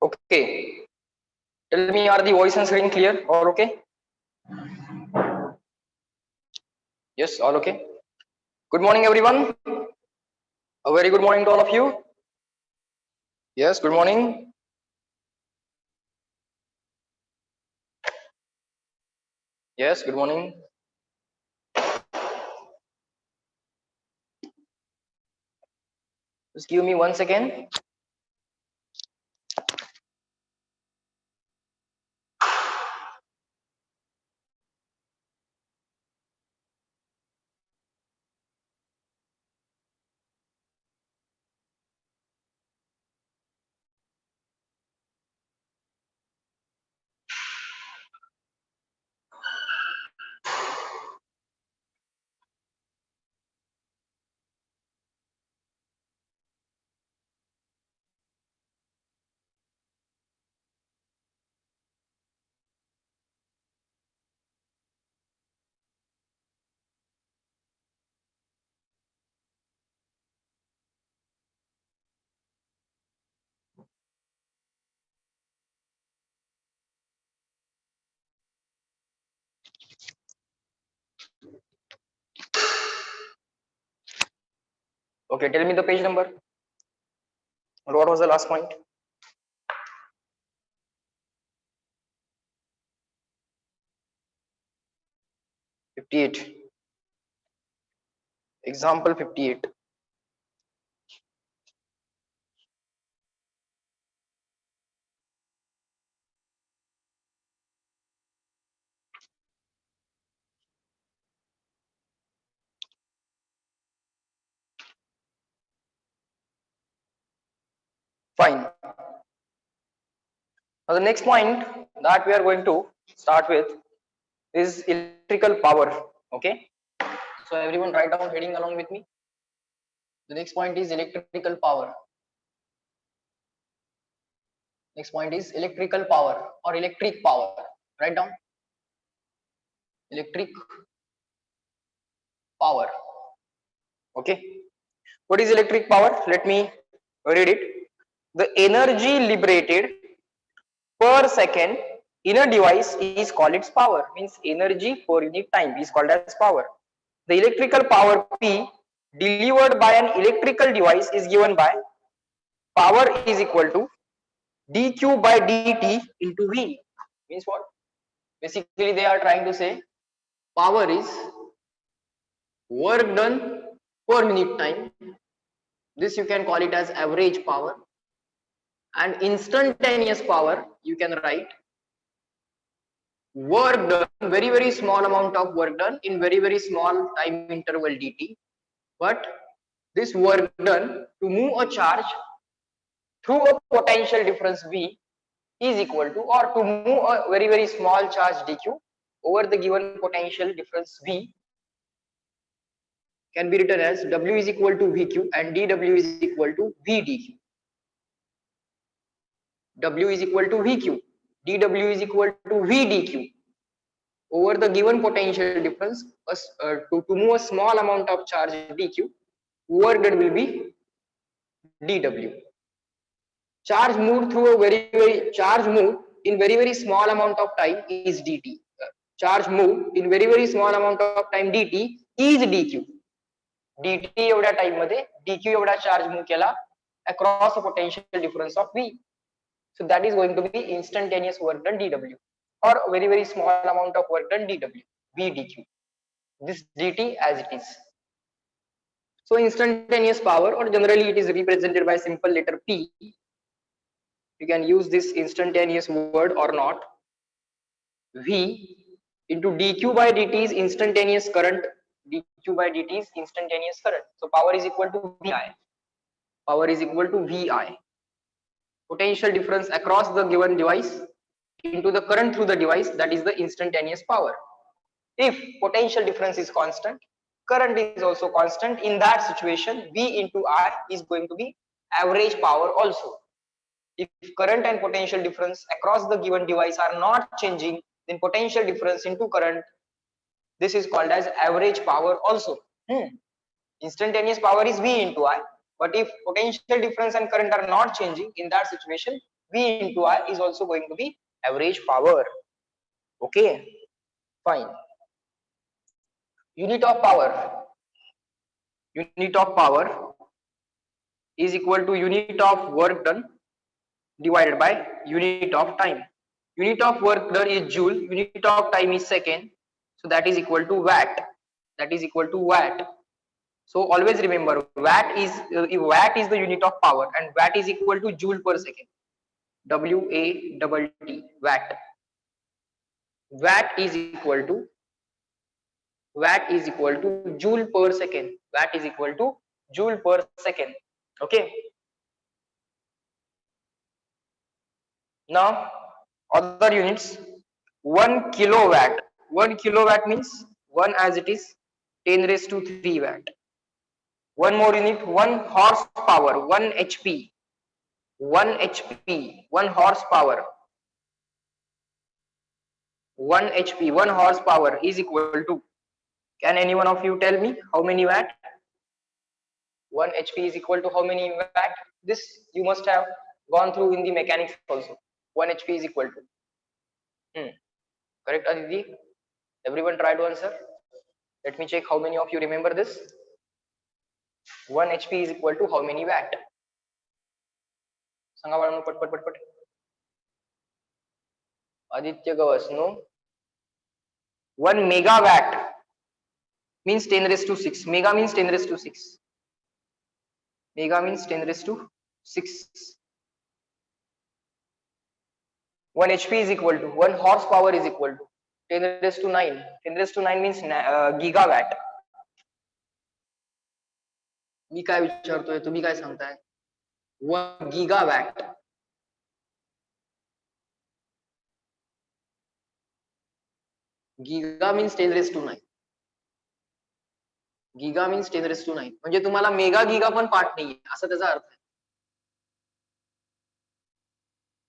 Okay. Tell me, are the voice and screen clear or okay? Yes, all okay. Good morning, everyone. A very good morning to all of you. Yes, good morning. Yes, good morning. Just give me 1 second. Okay, tell me the page number. What was the last point? 58. Example 58. Fine. Now the next point that we are going to start with is electrical power. Okay. So everyone write down heading along with me. The next point is electrical power. Next point is electrical power or electric power. Write down electric power. Okay. What is electric power? Let me read it. The energy liberated per second in a device is called its power. Means energy per unit time is called as power. The electrical power P delivered by an electrical device is given by power is equal to dq by dt into V. Means what? Basically, they are trying to say power is work done per minute time. This you can call it as average power, and instantaneous power you can write work done, very small amount of work done in very small time interval dt, but this work done to move a charge through a potential difference V is equal to, or to move a very small charge dq over the given potential difference V can be written as W is equal to Vq and dW is equal to Vdq. W is equal to Vq, dW is equal to Vdq over the given potential difference. To move a small amount of charge dq, work done will be dw. Charge moved through a charge moved in very small amount of time is dt. Charge moved in very small amount of time dt is dq. dt एवढ्या time मध्ये dq एवढा charge move केला across a potential difference of v. So that is going to be instantaneous work done dw, or very small amount of work done dw, v dq. This dt as it is. So instantaneous power, or generally it is represented by simple letter p. You can use this instantaneous word or not. V into dq by dt is instantaneous current. dq by dt is instantaneous current. So power is equal to vi. Power is equal to vi. Potential difference across the given device into the current through the device, that is the instantaneous power. If potential difference is constant, current is also constant. In that situation, V into I is going to be average power also. If current and potential difference across the given device are not changing, then potential difference into current, this is called as average power also. Instantaneous power is V into I, but if potential difference and current are not changing, in that situation V into I is also going to be average power. Okay, fine. Unit of power. Unit of power is equal to unit of work done divided by unit of time. Unit of work done is joule, unit of time is second, so that is equal to watt. That is equal to watt. So always remember, watt is the unit of power, and watt is equal to joule per second. WATT, watt. Watt is equal to joule per second. Watt is equal to joule per second. Okay. Now other units. 1 kilowatt. 1 kilowatt means 1 as it is 10 raised to 3 watt. One more unit, 1 horsepower, 1 HP. 1 HP, 1 horsepower. 1 HP, 1 horsepower is equal to, can any one of you tell me how many watt? 1 HP is equal to how many watt? This you must have gone through in the mechanics also. 1 HP is equal to. Correct, Aditi? Everyone try to answer. Let me check how many of you remember this. 1 HP is equal to how many watt? सांगा बाळांनो पटपट पटपट. Aditya Gavas, no. 1 megawatt means 10 raised to 6. Mega means 10 raised to 6. Mega means 10 raised to 6. 1 HP is equal to 1 horsepower is equal to 10 raised to 9. 10 raised to 9 means gigawatt. मी काय विचारतोय तुम्ही काय सांगताय? 1 gigawatt. Giga means 10 raised to 9. Giga means 10 raised to 9. म्हणजे तुम्हाला mega giga पण पाठ नाहीये असं त्याचा अर्थ आहे.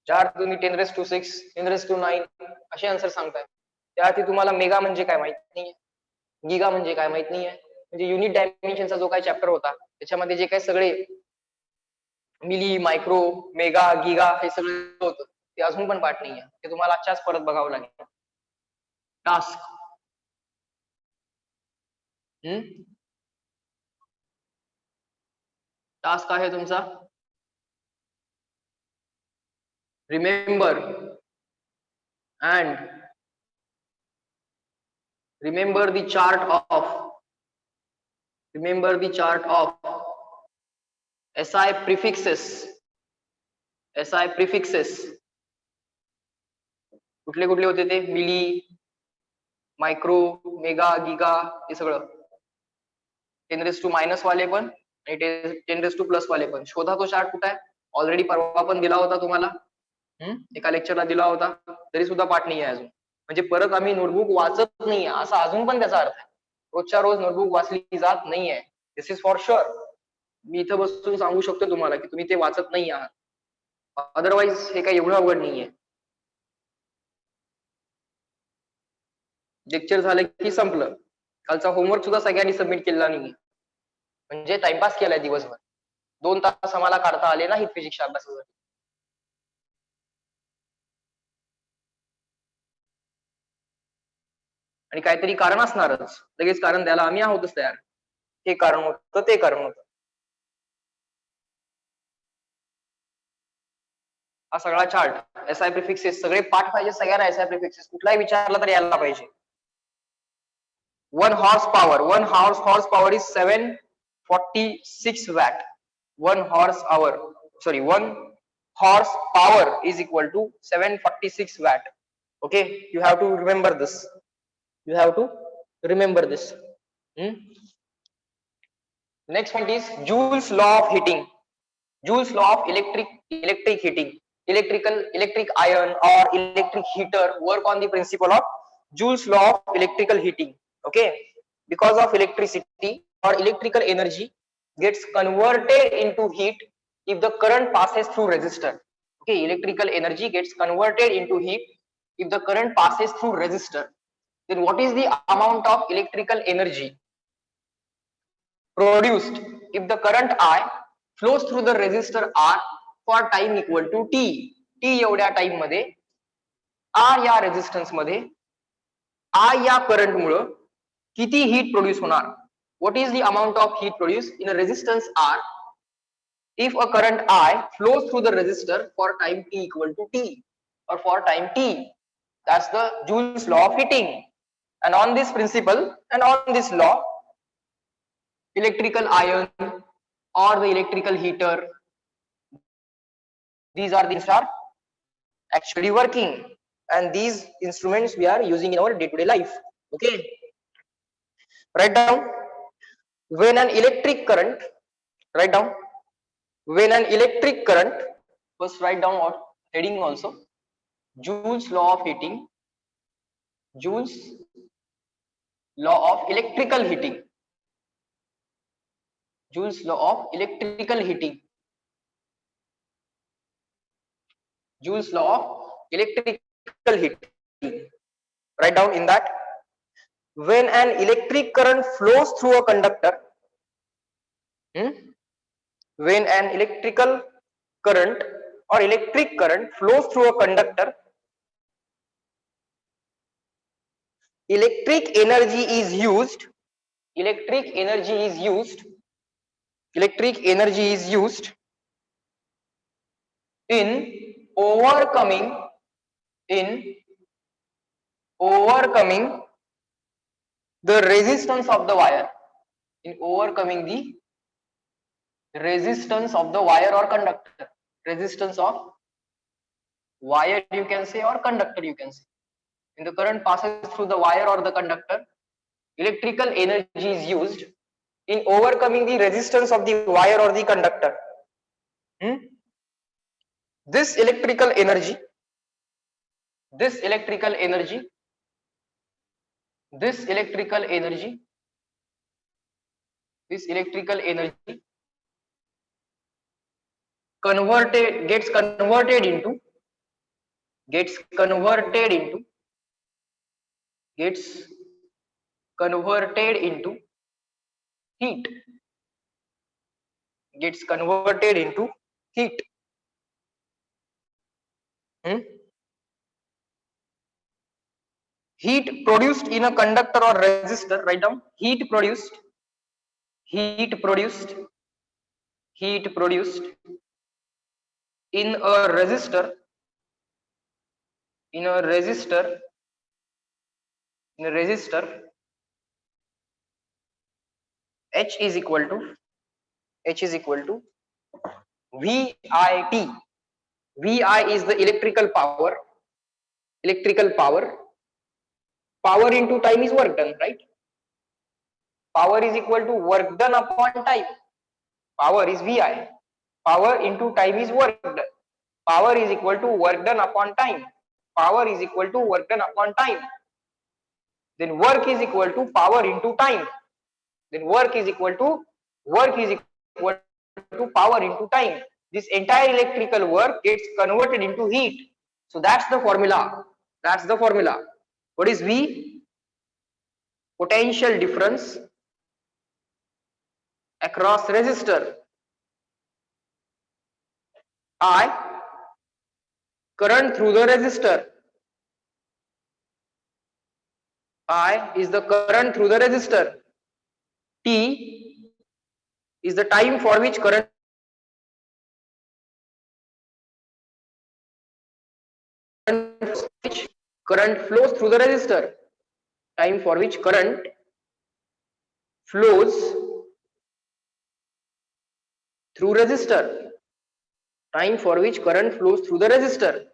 ज्या तुम्ही 10 raised to 6, 10 raised to 9 असे आन्सर सांगताय, त्याआधी तुम्हाला मेगा म्हणजे काय माहित नाहीये, गिगा म्हणजे काय माहित नाहीये. म्हणजे युनिट डायमेन्शनचा जो काही चॅप्टर होता त्याच्यामध्ये जे काही सगळे मिली, मायक्रो, मेगा, गिगा हे सगळं होतं ते अजून पण पाठ नाहीये. ते तुम्हाला आजच्याच परत बघावं लागेल. टास्क टास्क आहे तुमचा, remember the chart of SI prefixes. कुठले कुठले होते ते? मिली, मायक्रो, मेगा, गिगा हे सगळं. 10 raised to मायनस वाले पण आणि 10 raised to प्लस वाले पण. शोधा तो चार्ट कुठे आहे? ऑलरेडी परवा पण दिला होता तुम्हाला, एका लेक्चरला दिला होता, तरी सुद्धा पाठ नाही आहे अजून. म्हणजे परत आम्ही नोटबुक वाचत नाहीये असा अजून पण त्याचा अर्थ आहे. रोजच्या रोज नोटबुक वाचली जात नाहीये. This is for sure. मी इथं बसून सांगू शकतो तुम्हाला की तुम्ही ते वाचत नाही आहात. अदरवाइज हे काही एवढं अवघड नाहीये. लेक्चर झालं की संपलं. कालचा होमवर्क सुद्धा सगळ्यांनी सबमिट केलेला नाहीये, म्हणजे टाइमपास केलाय दिवसभर. 2 तास आम्हाला काढता आले नाहीत फिजिक्सच्या अभ्यासासाठी. आणि काहीतरी कारण असणारच, लगेच कारण द्यायला आम्ही आहोतच तयार. हे कारण होतं, ते कारण होतं. हा सगळा चार्ट एसआय प्रिफिक्सेस सगळे पाठ पाहिजे सगळ्यांना. एसआय प्रिफिक्सेस कुठलाही विचारला तर यायला पाहिजे. 1 horsepower is 746 watt. 1 horsepower is equal to 746 watt. Okay, you have to remember this. Next point is Joule's law of heating. Joule's law of electric heating. Electric iron or electric heater work on the principle of Joule's law of electrical heating. Okay, because of electricity or electrical energy gets converted into heat if the current passes through resistor. Okay, electrical energy gets converted into heat if the current passes through resistor. Then what is the amount of electrical energy produced if the current I flows through the resistor R for time equal to T? T एवढ्या time मध्ये R या resistance मध्ये I या current मुळे किती heat produce होणार. What is the amount of heat produce in a resistance R if a current I flows through the resistor for time t equal to t or for time t. That's the Joule's law of heating. And on this principle and on this law, electrical iron or the electrical heater, these are things are actually working, and these instruments we are using in our day-to-day life. Okay, write down when an electric current, write down when an electric current, first write down what heading also, Joule's law of heating, Joule's law of electrical heating, Joule's law of electrical heating, Joule's law of electrical heating. Write down in that, when an electric current flows through a conductor, when an electrical current or electric current flows through a conductor, electric energy is used, electric energy is used, electric energy is used in overcoming, in overcoming the resistance of the wire, in overcoming the resistance of the wire or conductor, resistance of wire you can say or conductor you can say. When the current passes through the wire or the conductor, electrical energy is used in overcoming the resistance of the wire or the conductor. This electrical energy, this electrical energy, this electrical energy, this electrical energy converted, gets converted into heat, gets converted into heat. Heat produced in a conductor or resistor, write down, heat produced in a resistor, H is equal to VIT. VI is the electrical power. Power into time is work done, right? Power is equal to work done upon time. Power is VI. Power into time is work done. Power is equal to work done upon time. Power is equal to work done upon time. Then work is equal to power into time. Then work is equal to power into time. This entire electrical work gets converted into heat. So that's the formula. What is V? Potential difference across resistor. I, current through the resistor. I is the current through the resistor. T is the time for which current flows through the resistor. Time for which current flows through resistor. Time for which current flows through the resistor.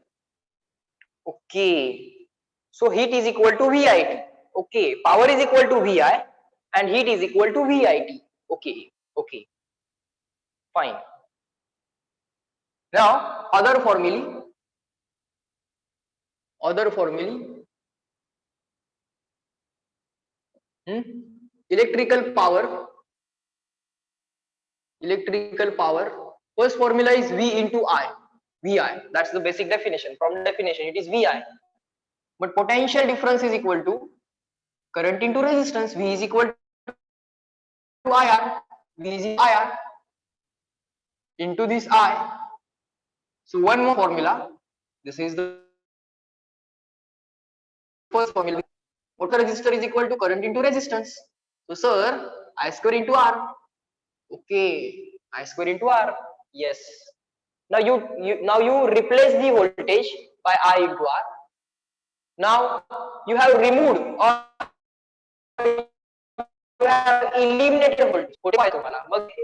Okay. So heat is equal to VIT. Okay. Power is equal to VI and heat is equal to VIT. Okay. Fine. Now other formulae. Electrical power. First formula is V into I. VI. That's the basic definition. From definition, it is VI. But potential difference is equal to current into resistance. V is equal to IR. V is IR into this I. So one more formula. This is the first formula. Motor resistor is equal to current into resistance. So sir, I square into R. Okay, I square into R. Yes. Now you replace the voltage by I into R. Now you have removed or you have eliminated voltage.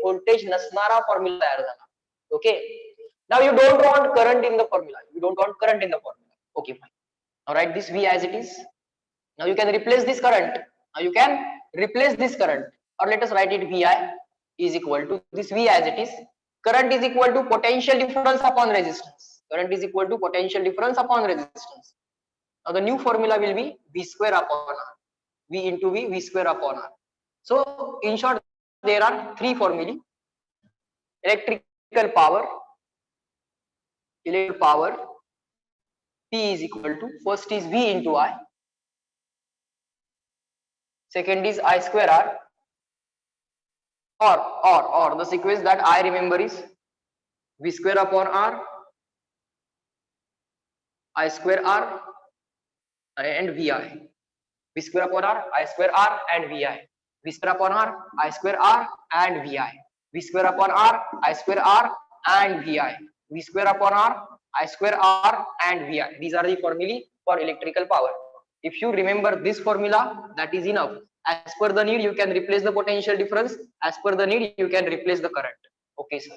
Voltage नसणारा formula तयार झाला. Okay. Now you don't want current in the formula. You don't want current in the formula. Okay, fine. Now write this V as it is. Now you can replace this current. Now you can replace this current, or let us write it VI is equal to this V as it is. Current is equal to potential difference upon resistance. Current is equal to potential difference upon resistance. Now the new formula will be V square upon R. V into V, V square upon R. So in short, there are three formulae. Electrical power. Electrical power P is equal to, first is V into I. Second is I square R. Or the sequence that I remember is V square upon R, I square R, and VI. V square upon R, I square R, and VI. V square upon R, I square R, and VI. V square upon R, I square R, and VI. V square upon R, I square R, and VI. These are the formulae for electrical power. If you remember this formula, that is enough. As per the need, you can replace the potential difference. As per the need, you can replace the current. Okay, sir.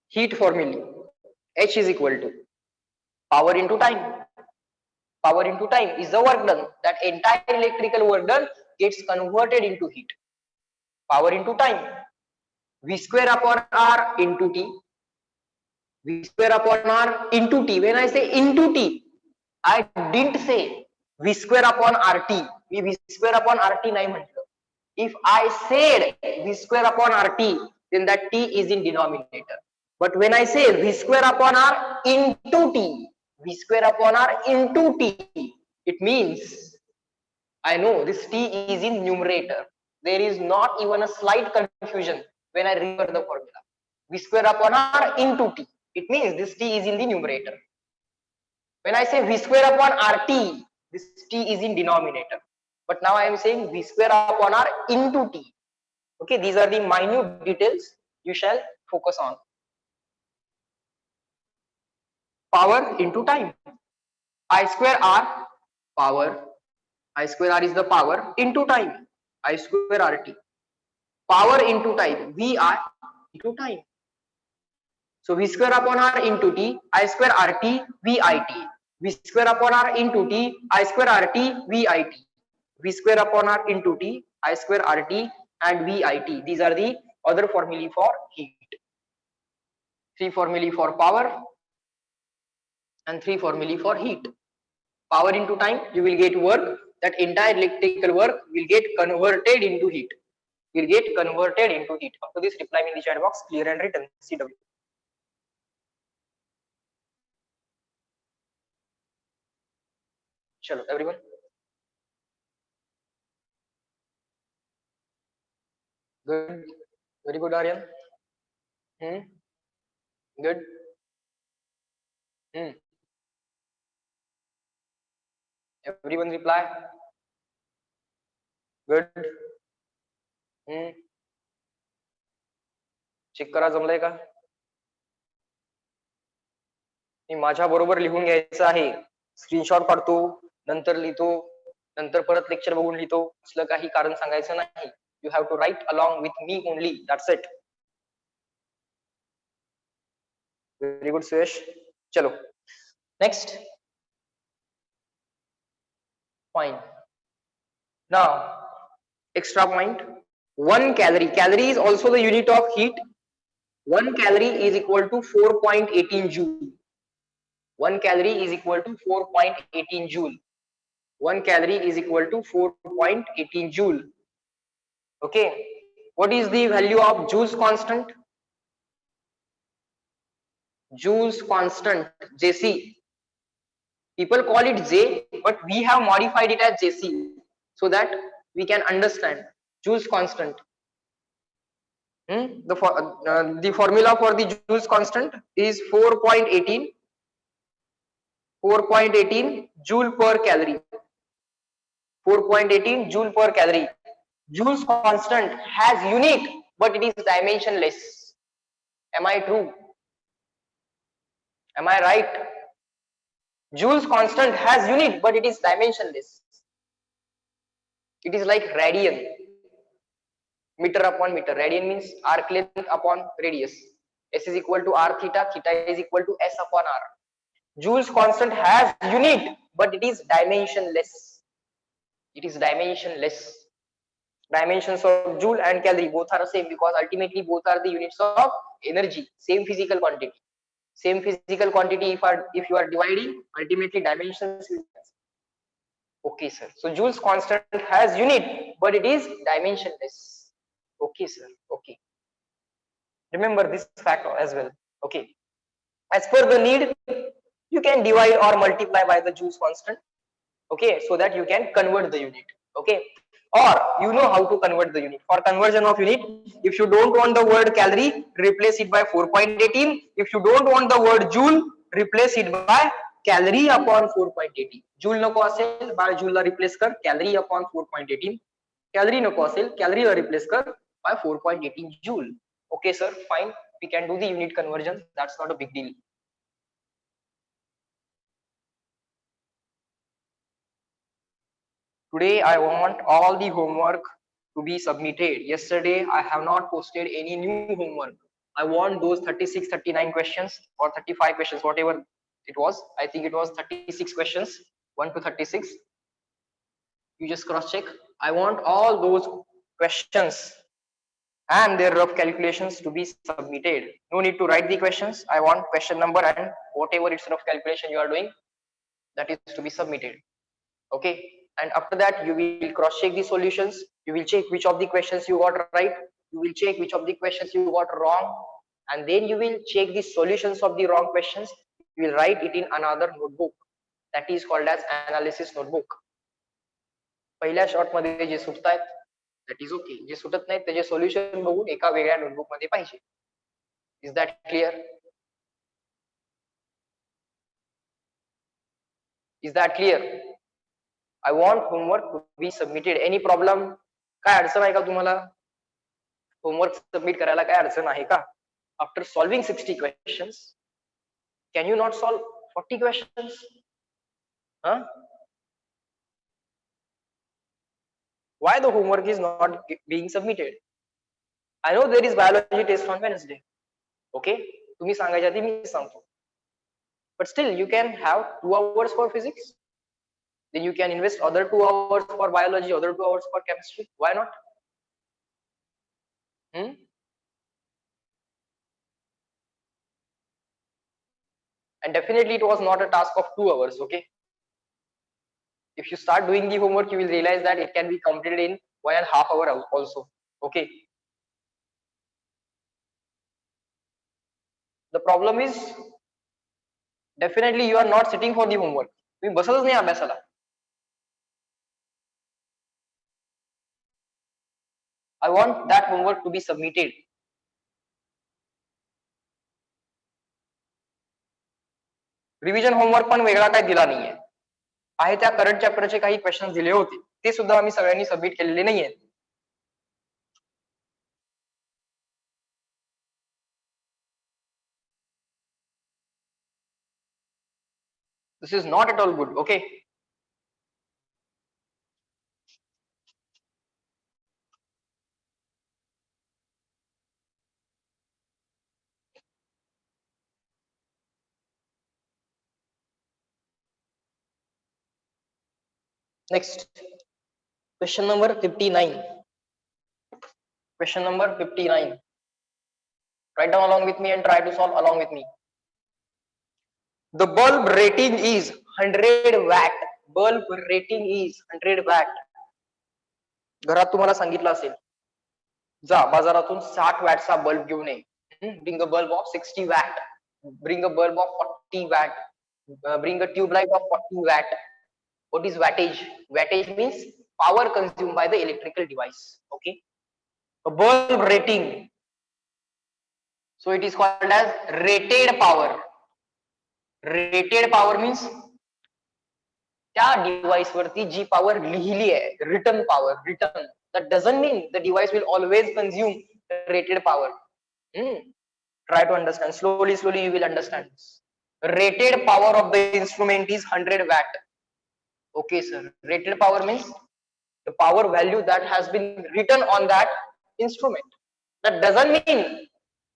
Heat formula. H is equal to power into time. Power into time is the work done. That entire electrical work done gets converted into heat. Power into time. V square upon R into T. V square upon R into T. When I say into T, I didn't say V square upon RT. V square upon RT nahi म्हटलं. If I said V square upon RT, then that T is in denominator. But when I say V square upon R into T, V square upon R into T, it means I know this T is in numerator. There is not even a slight confusion when I remember the formula. V square upon R into T. It means this T is in the numerator. When I say V square upon RT, this T is in denominator. But now I am saying V square upon R into T. Okay, these are the minute details you shall focus on. Power into time. I square R, power. I square R is the power into time. I square RT. Power into time. VI into time. So V square upon R into T, I square RT, VIT. V square upon R into T, I square RT, VIT. V square upon R into T, I square RT, and VIT. These are the other formulae for heat. 3 formulae for power and 3 formulae for heat. Power into time, you will get work. That entire electrical work will get converted into heat. Will get converted into heat. After this, reply in the chat box, clear and written. CW. Chalo, everyone. Good. Very good, Aryan. Good. Everyone reply. Good. Check करा जमलंय का? मी माझ्या बरोबर लिहून घ्यायचं आहे. Screenshot काढतो, नंतर लिहितो, नंतर परत लेक्चर बघून लिहितो. असलं काही कारण सांगायचं नाही. You have to write along with me only. That's it. Very good, Suyesh. Chalo. Next. Fine. Now, extra point. 1 calorie. Calorie is also the unit of heat. 1 calorie is equal to 4.18 joule. 1 calorie is equal to 4.18 joule. 1 calorie is equal to 4.18 joule. Okay. What is the value of Joule's constant? Joule's constant, JC. People call it J, but we have modified it as JC so that we can understand. Joule's constant. The formula for the Joule's constant is 4.18 joule per calorie. 4.18 joule per calorie. Joule's constant has unit, but it is dimensionless. Am I true? Am I right? Joule's constant has unit, but it is dimensionless. It is like radian, meter upon meter. Radian means arc length upon radius. S is equal to r theta, theta is equal to s upon r. Joule's constant has unit, but it is dimensionless. It is dimensionless. Dimensions of joule and calorie both are the same because ultimately both are the units of energy, same physical quantity. Same physical quantity, if you are dividing, ultimately dimensions will. Okay, sir. So Joule's constant has unit, but it is dimensionless. Okay, sir. Okay. Remember this fact as well. Okay. As per the need, you can divide or multiply by the Joule's constant. Okay, so that you can convert the unit. Okay. Or you know how to convert the unit. For conversion of unit, if you don't want the word calorie, replace it by 4.18. If you don't want the word joule, replace it by calorie upon 4.18. Joule नको असेल by joule La replace कर calorie upon 4.18. Calorie नको असेल calorie ला replace कर by 4.18 joule. Okay, sir. Fine. We can do the unit conversion. That's not a big deal. Today I want all the homework to be submitted. Yesterday I have not posted any new homework. I want those 36, 39 questions or 35 questions, whatever it was. I think it was 36 questions, 1 to 36. You just cross check. I want all those questions and their rough calculations to be submitted. No need to write the questions. I want question number and whatever its rough calculation you are doing, that is to be submitted. Okay. And after that you will cross check the solutions. You will check which of the questions you got right, you will check which of the questions you got wrong, and then you will check the solutions of the wrong questions. You will write it in another notebook, that is called as analysis notebook. पहिल्या short मध्ये जे सुटतायत that is okay, जे सुटत नाहीत त्याचे solution बघून एका वेगळ्या notebook मध्ये पाहिजे. Is that clear? Is that clear? I want homework to be submitted. Any problem? काय अडचण आहे का तुम्हाला? होमवर्क सबमिट करायला काय अडचण आहे का? After solving 60 questions, can you not solve 40 questions? Huh? Why the homework is not being submitted? I know there is biology test on Wednesday. Okay, तुम्ही सांगायच्या आधी मी सांगतो. But still you can have 2 hours for physics. Then you can invest other 2 hours for biology, other 2 hours for chemistry. Why not? And definitely it was not a task of 2 hours. Okay, if you start doing the homework, you will realize that it can be completed in 1.5 hours also. Okay, the problem is definitely you are not sitting for the homework. तुम्ही बसतच नाही अभ्यासाला. I want that homework to be submitted. Revision homework पण वेगळा काय दिला नाहीये. आहे त्या करंट चॅप्टरचे काही क्वेश्चन दिले होते, ते सुद्धा आम्ही सगळ्यांनी सबमिट केलेले नाहीये. This is not at all good. Okay, next question number 59. Question number 59. Write down along with me and try to solve along with me. The bulb rating is 100 watt. Bulb rating is 100 watt. घरात तुम्हाला सांगितलं असेल, जा बाजारातून 60 वॅटचा bulb घेऊन ये. Bring a bulb of 60 watt. Bring a bulb of 40 watt. Bring a tube light of 40 watt. What is wattage? Wattage means power consumed by the electrical device. Okay. A bulb rating So it is called as rated power. Rated power means त्या device वरती जी power लिहिली आहे, return power, return, that doesn't mean the device will always consume rated power. Try to understand slowly, slowly you will understand. Rated power of the instrument is 100 watt. Okay sir, rated power means the power value that has been written on that instrument. That doesn't mean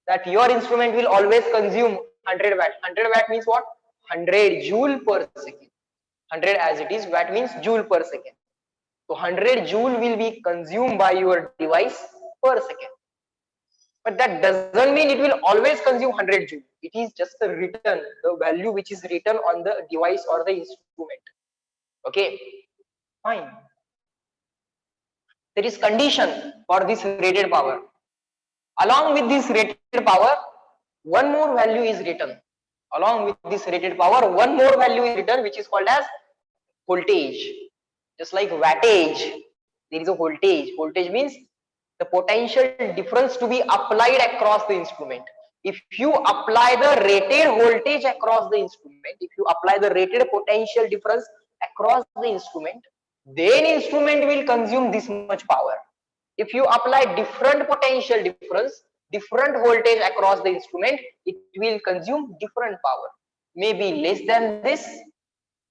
that your instrument will always consume 100 watt. 100 watt means what? 100 joule per second. 100 as it is, watt means joule per second. So 100 joule will be consumed by your device per second. But that doesn't mean it will always consume 100 joule. It is just the return, the value which is written on the device or the instrument. Okay, fine. There is condition for this rated power. Along with this rated power, one more value is written. Along with this rated power, one more value is written, which is called as voltage. Just like wattage, there is a voltage. Voltage means the potential difference to be applied across the instrument. If you apply the rated voltage across the instrument, if you apply the rated potential difference across the instrument, then instrument will consume this much power. If you apply different potential difference, different voltage across the instrument, it will consume different power. Maybe less than this,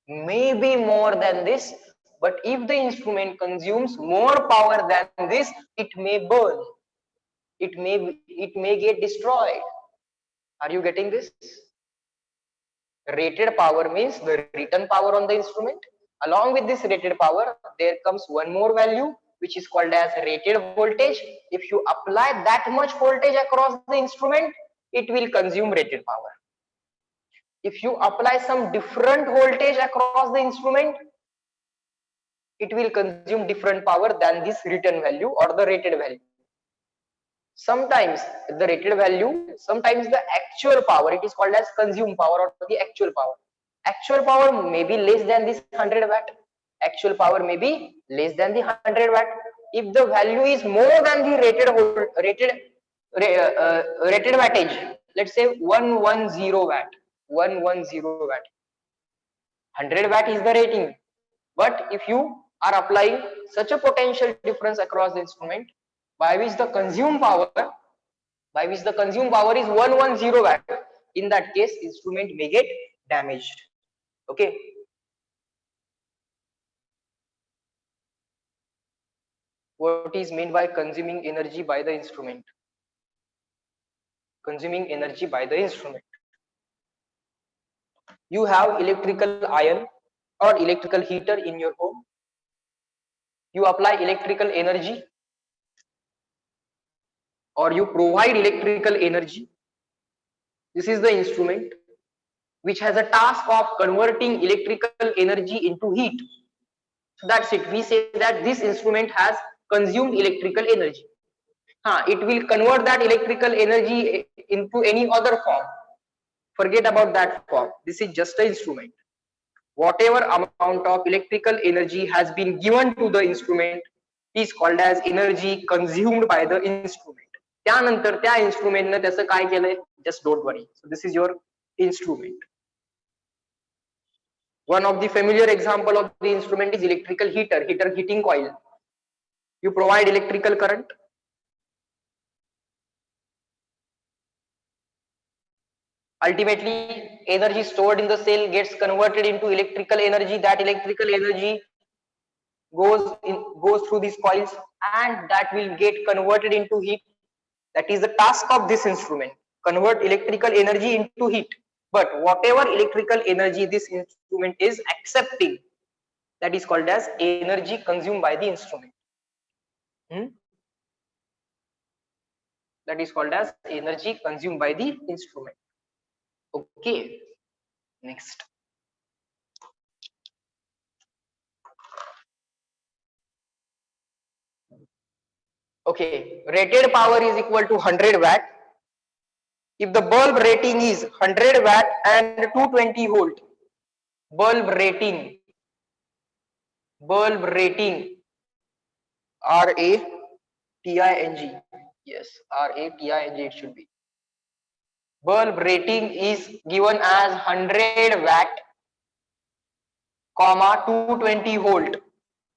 maybe more than this, but if the instrument consumes more power than this, it may burn, it may get destroyed. Are you getting this? Rated power means the written power on the instrument. Along with this rated power, there comes one more value which is called as rated voltage. If you apply that much voltage across the instrument, it will consume rated power. If you apply some different voltage across the instrument, it will consume different power than this written value or the rated value. Sometimes the rated value, sometimes the actual power, it is called as consumed power or the actual power. Actual power may be less than this 100 watt. Actual power may be less than the 100 watt. If the value is more than the rated wattage, let's say 110 watt, 110 watt. 100 watt is the rating, but if you are applying such a potential difference across the instrument by which the consumed power is 110 watt, in that case instrument may get damaged. Okay, what is meant by consuming energy by the instrument? Consuming energy by the instrument, you have electrical iron or electrical heater in your home, you apply electrical energy or you provide electrical energy. This is the instrument which has a task of converting electrical energy into heat. So that's it. We say that this instrument has consumed electrical energy. It will convert that electrical energy into any other form. Forget about that form. This is just an instrument. Whatever amount of electrical energy has been given to the instrument is called as energy consumed by the instrument. त्यानंतर त्या इंस्ट्रुमेंटने त्याचं काय केलंय, just don't worry. So this is your instrument. One of the familiar example of the instrument is electrical heater heating coil. You provide electrical current, ultimately energy stored in the cell gets converted into electrical energy. That electrical energy goes through these coils and that will get converted into heat. That is the task of this instrument, convert electrical energy into heat. But whatever electrical energy this instrument is accepting, that is called as energy consumed by the instrument. That is called as energy consumed by the instrument. Okay, next. Okay, rated power is equal to 100 watt. If the bulb rating is 100 watt and 220 volt, bulb rating RATING, yes, RATING it should be. bulb rating is given as 100 watt, comma 220 volt.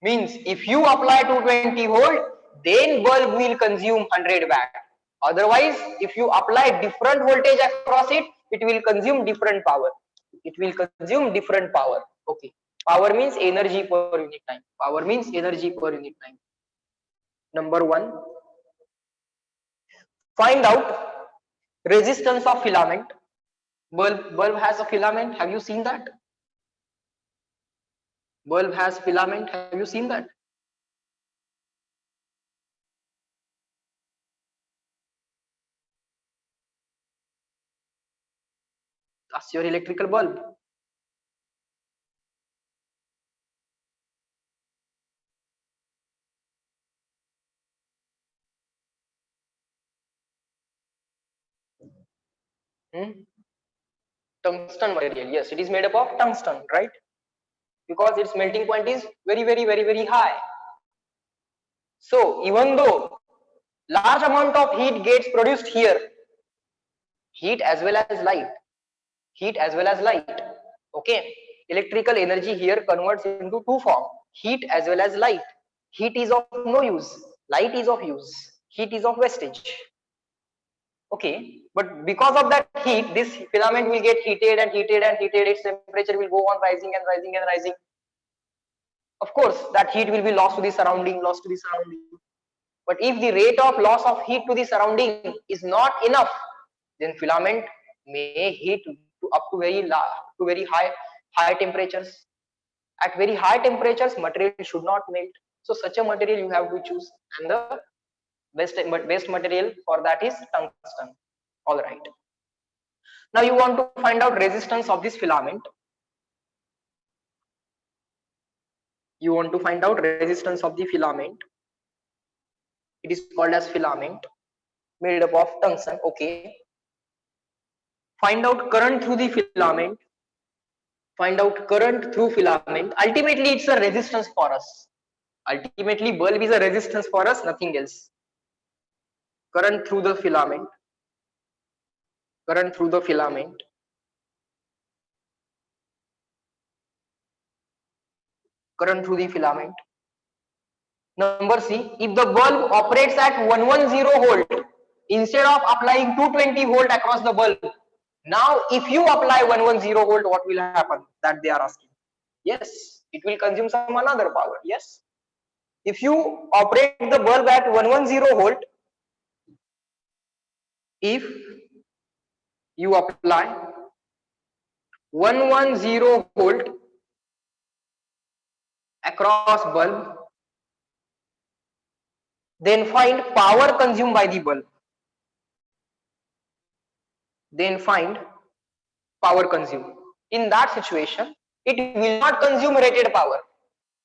Means if you apply 220 volt, then bulb will consume 100 watt. Otherwise, if you apply different voltage across it, it will consume different power. It will consume different power. Okay. Power means energy per unit time. Power means energy per unit time. Number one, find out resistance of filament. Bulb has a filament. Have you seen that? Bulb has filament. Have you seen that? That's your electrical bulb. Hmm? Tungsten material. Yes, it is made up of tungsten, right? Because its melting point is very high. So even though large amount of heat gets produced here, heat as well as light, heat as well as light. Okay, electrical energy here converts into two forms: heat as well as light. Heat is of no use, light is of use, heat is of wastage. Okay, but because of that heat, this filament will get heated and heated and heated. Its temperature will go on rising and rising and rising. Of course, that heat will be lost to the surrounding, lost to the surrounding. But if the rate of loss of heat to the surrounding is not enough, then filament may heat to up to very high temperatures. At very high temperatures, material should not melt. So such a material you have to choose, and the best material for that is tungsten. All right. Now you want to find out resistance of this filament. You want to find out resistance of the filament. It is called as filament, made up of tungsten. Okay. Find out current through the filament. Find out current through filament. Ultimately, it's a resistance for us. Ultimately, bulb is a resistance for us, nothing else. Current through the filament. Current through the filament. Current through the filament. Number C, if the bulb operates at 110 volt instead of applying 220 volt across the bulb. Now, if you apply 110 volt, what will happen? That they are asking. Yes, it will consume some another power. Yes. If you operate the bulb at 110 volt, if you apply 110 volt across bulb, then find power consumed by the bulb. Then find power consumed. In that situation, it will not consume rated power.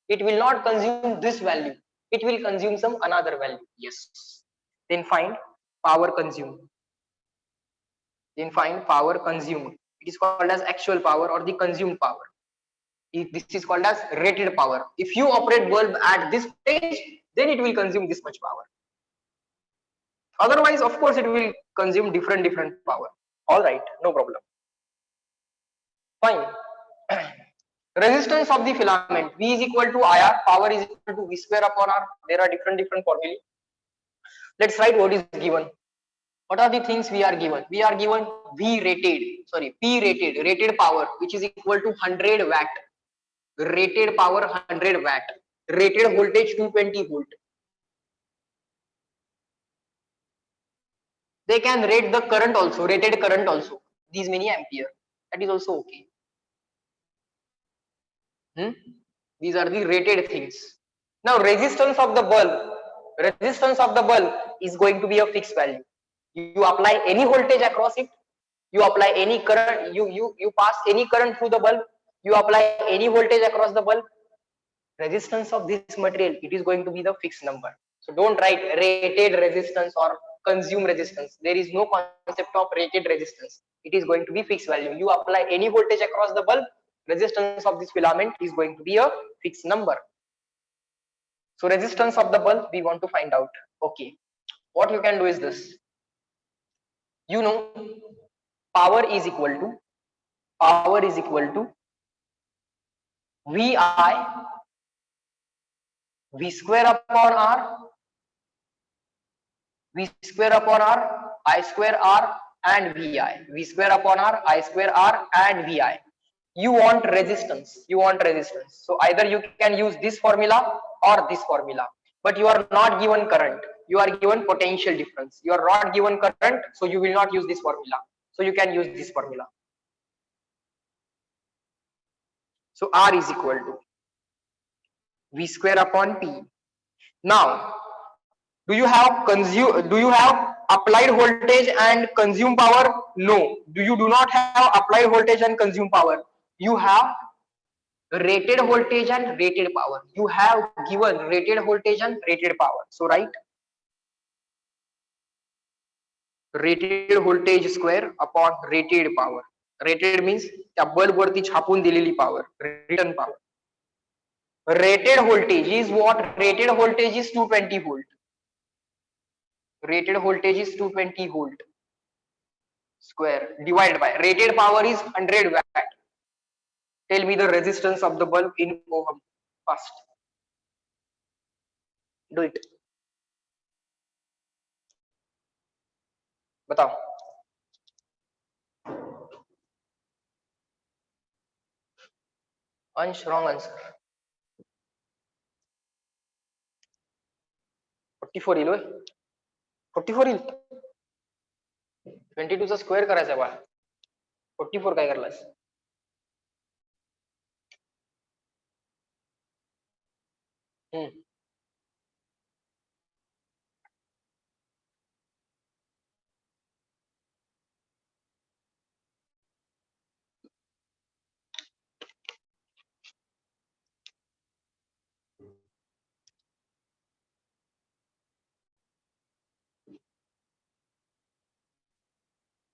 It will not consume this value. It will consume some another value. Yes. Then find power consumed. Then find power consumed. It is called as actual power or the consumed power. This is called as rated power. If you operate bulb at this stage, then it will consume this much power. Otherwise, of course, it will consume different power. All right, no problem. Fine. Resistance of the filament, V is equal to IR, power is equal to V square upon R. There are different formulae. Let's write what is given. What are the things we are given? We are given P rated power, which is equal to 100 watt. Rated power 100 watt. Rated voltage 220 volt. They can rate the current also, rated current also. These many ampere. That is also okay. These are the rated things. Now resistance of the bulb is going to be a fixed value. You apply any voltage across it, you apply any current, you pass any current through the bulb, you apply any voltage across the bulb, resistance of this material, it is going to be the fixed number. So don't write rated resistance or consume resistance. There is no concept of rated resistance. It is going to be fixed value. You apply any voltage across the bulb, resistance of this filament is going to be a fixed number. So resistance of the bulb we want to find out. Okay, what you can do is this. You know power is equal to VI V square upon R, V square upon R, I square R and VI. V square upon R, I square R and VI. You want resistance. So either you can use this formula or this formula. But you are not given current. You are given potential difference. You are not given current, so you will not use this formula. So you can use this formula. So R is equal to V square upon P. Now, do you have applied voltage and consume power? No, you do not have applied voltage and consume power. You have rated voltage and rated power. You have given rated voltage and rated power. So write rated voltage square upon rated power. Rated means त्या bulb वरती छापून दिलेली power, return power. Rated voltage is what? Rated voltage is 220 volt. Rated voltage is 220 volt square divided by rated power is 100 watt. Tell me the resistance of the bulb in ohm first. Do it. बताओ. Ansh, wrong answer. 44 येईल. 44 येईल. 22 चा square करायचा बा. 44 काय करलास? हम्म.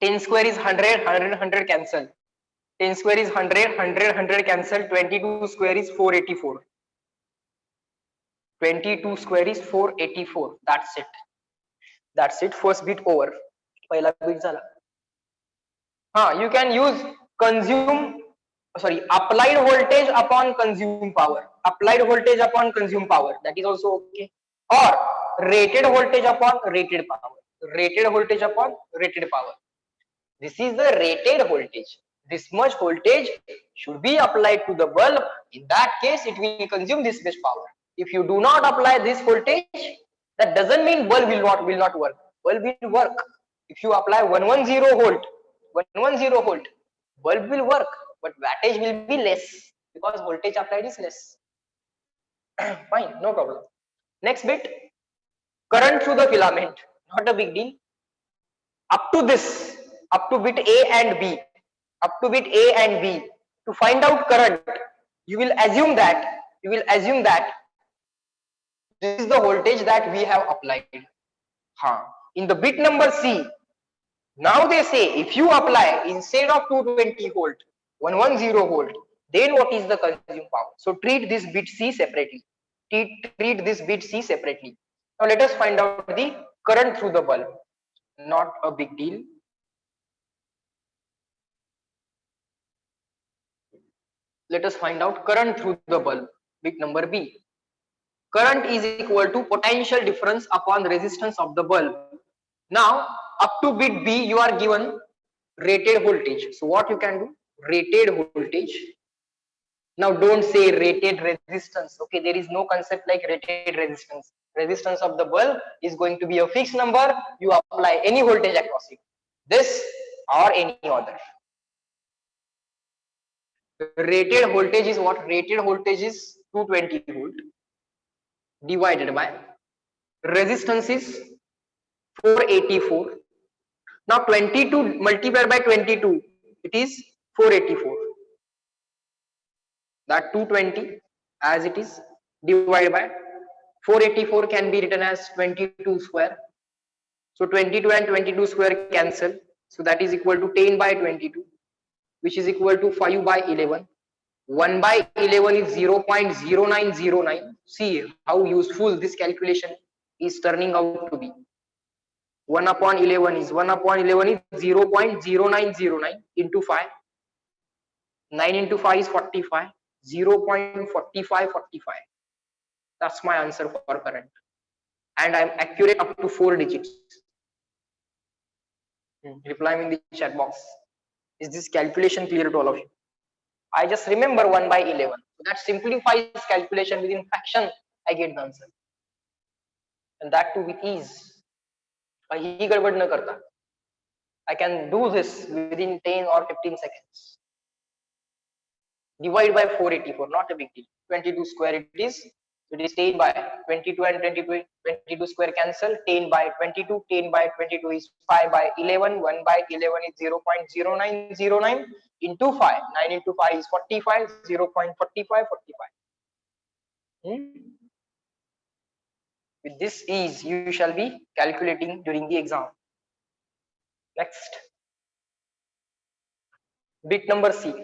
10 square is 100, 100 cancel. 10 square is 100, 100 cancel. 22 square is 484. 22 square is 484. That's it. First bit over. पहिला bit झाला. You can use applied voltage upon consumed power. Applied voltage upon consumed power. That is also okay. Or rated voltage upon rated power. Rated voltage upon rated power. This is the rated voltage. This much voltage should be applied to the bulb. In that case, it will consume this much power. If you do not apply this voltage, that doesn't mean bulb will not work. Bulb will work. If you apply 110 volt, bulb will work, but wattage will be less because voltage applied is less. Fine, no problem. Next bit, current through the filament. Not a big deal. Up to bit A and B, to find out current, you will assume that this is the voltage that we have applied. In the bit number C, now they say if you apply instead of 220 volt 110 volt, then what is the consumed power? So treat this bit C separately. Now let us find out the current through the bulb. Not a big deal. Let us find out current through the bulb. Bit number B. Current is equal to potential difference upon resistance of the bulb. Now up to bit B you are given rated voltage. So what you can do? Rated voltage. Now don't say rated resistance. Okay, there is no concept like rated resistance. Resistance of the bulb is going to be a fixed number. You apply any voltage across it. This or any other. Rated voltage is what? Rated voltage is 220 volt divided by resistance is 484. Now 22 multiplied by 22, it is 484. That 220 as it is divided by 484 can be written as 22 square. So 22 and 22 square cancel. So that is equal to 10 by 22, which is equal to 5 by 11. 1 by 11 is 0.0909. See how useful this calculation is turning out to be. 1 upon 11 is 0.0909 into 5. 9 into 5 is 45. 0.4545. That's my answer for current. And I'm accurate up to 4 digits. Reply me in the chat box. Is this calculation clear to all of you? I just remember 1 by 11. So that simplifies calculation within fraction. I get the answer. And that too with ease. ही गड़बड़ न करता. I can do this within 10 or 15 seconds. Divide by 484, not a big deal. 22 square it is. It is 10 by 22 and 22 square cancel. 10 by 22, 10 by 22 is 5 by 11. 1 by 11 is 0.0909 into 5. 9 into 5 is 45. 0.4545. With this ease, you shall be calculating during the exam. Next. Bit number C.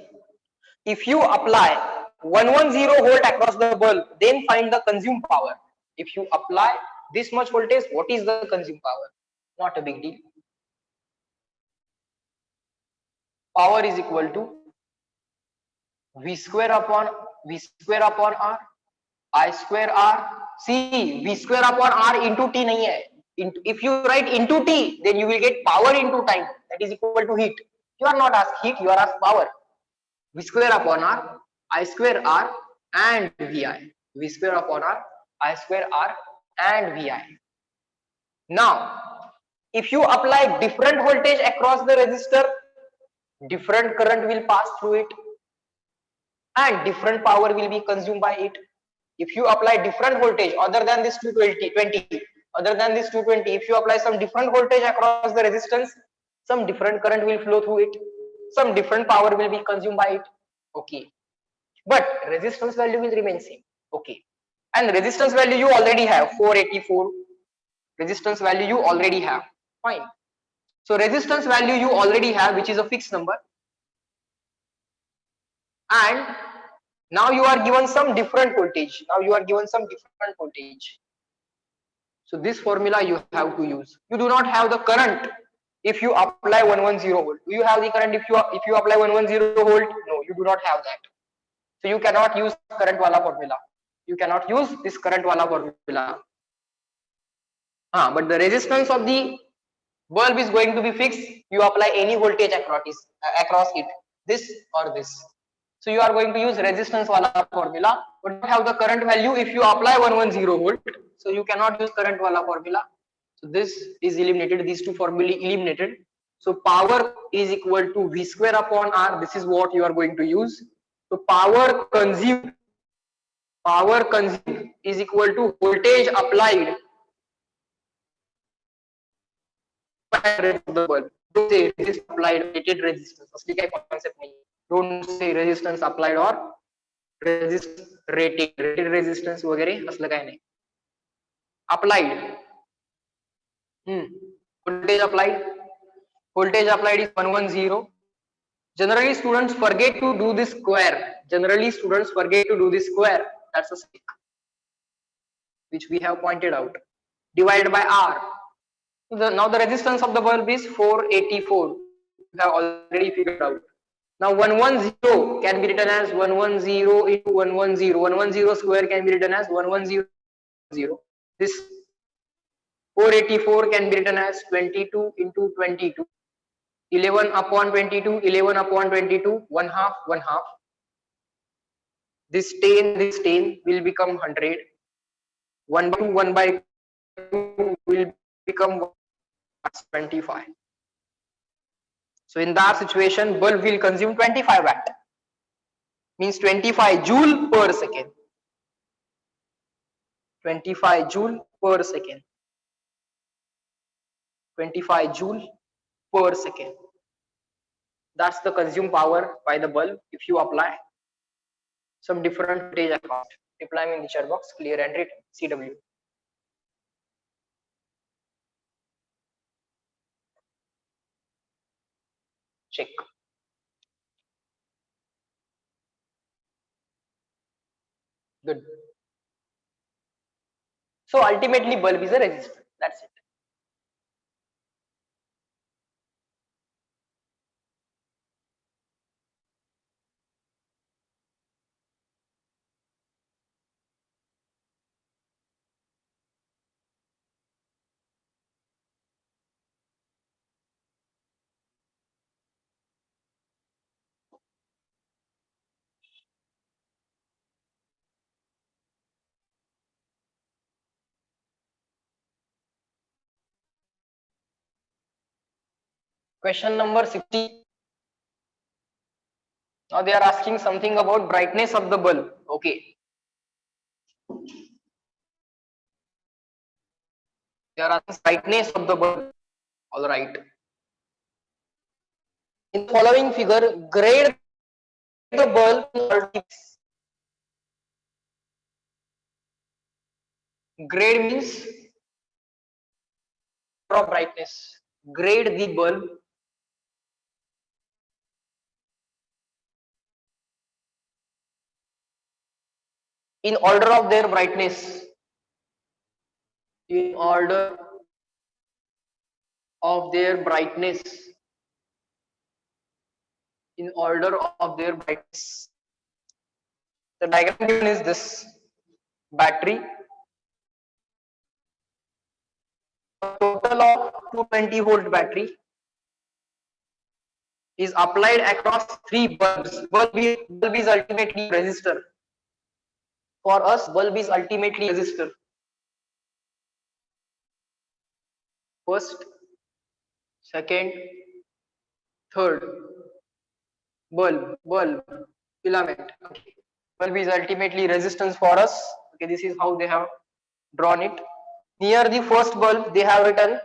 If you apply 110 volt across the bulb, then find the consumed power. If you apply this much voltage, what is the consumed power? Not a big deal. Power is equal to V square upon R, I square R. See, V square upon R into T nahi hai. If you write into T, then you will get power into time. That is equal to heat. You are not asked heat, you are asked power. V square upon R, I square R and VI. V square upon R, I square R and VI. Now, if you apply different voltage across the resistor, different current will pass through it and different power will be consumed by it. If you apply different voltage other than this 220, if you apply some different voltage across the resistance, some different current will flow through it, some different power will be consumed by it. Okay, but resistance value will remain same. Okay, and resistance value you already have 484. Resistance value you already have. Fine. So resistance value you already have, which is a fixed number, and now you are given some different voltage. So this formula you have to use. You do not have the current if you apply 110 volt. Do you have the current if you apply 110 volt? No, you do not have that. So you cannot use current wala formula. You cannot use this current wala formula. But the resistance of the bulb is going to be fixed. You apply any voltage across it, this or this. So you are going to use resistance wala formula, but you have the current value if you apply 110 volt. So you cannot use current wala formula. So this is eliminated. These two formulae eliminated. So power is equal to V square upon R. This is what you are going to use. So power consumed is equal to voltage applied by the bulb. Don't say resistance applied rated resistance. असली काय concept नहीं. Don't say resistance applied or resistance rated resistance वगैरे असलं काय नाही. Applied. Voltage applied is 110. Generally students forget to do this square. That's a stick, which we have pointed out. Divided by R. Now the resistance of the bulb is 484. We have already figured out. Now 110 can be written as 110 into 110. 110 square can be written as 110. This 484 can be written as 22 into 22. 11 upon 22, 11 upon 22, 1 half, 1 half. This 10 will become 100. 1 by 2 will become 25. So in that situation, bulb will consume 25 watt. Means 25 joule per second. 25 joule per second. 25 joule per second. That's the consumed power by the bulb if you apply some different voltage across. Reply me in the chat box, clear and written. CW. Check. Good. So ultimately bulb is a resistor. That's it. Question number 60. Now they are asking something about brightness of the bulb. Okay. They are asking brightness of the bulb. All right. In the following figure, grade the bulb in all tips. Grade means of brightness. Grade the bulb in order of their brightness. In order of their brightness. In order of their brightness. The diagram given is this: battery, a total of 220-volt battery is applied across three bulbs. Bulb is ultimately resistor. For us, bulb is ultimately resistor. First, second, third. Bulb, filament. Okay. Bulb is ultimately resistance for us. Okay, this is how they have drawn it. Near the first bulb, they have written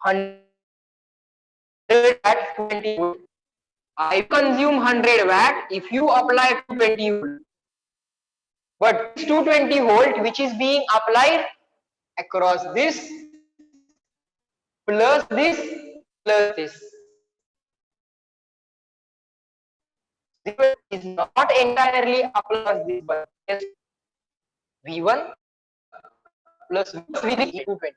100 at 20 volt. I consume 100 watt if you apply 220 volt. But 220 volt, which is being applied across this plus this plus this. This is not entirely applied this bulb. Yes. V1 plus V3 220.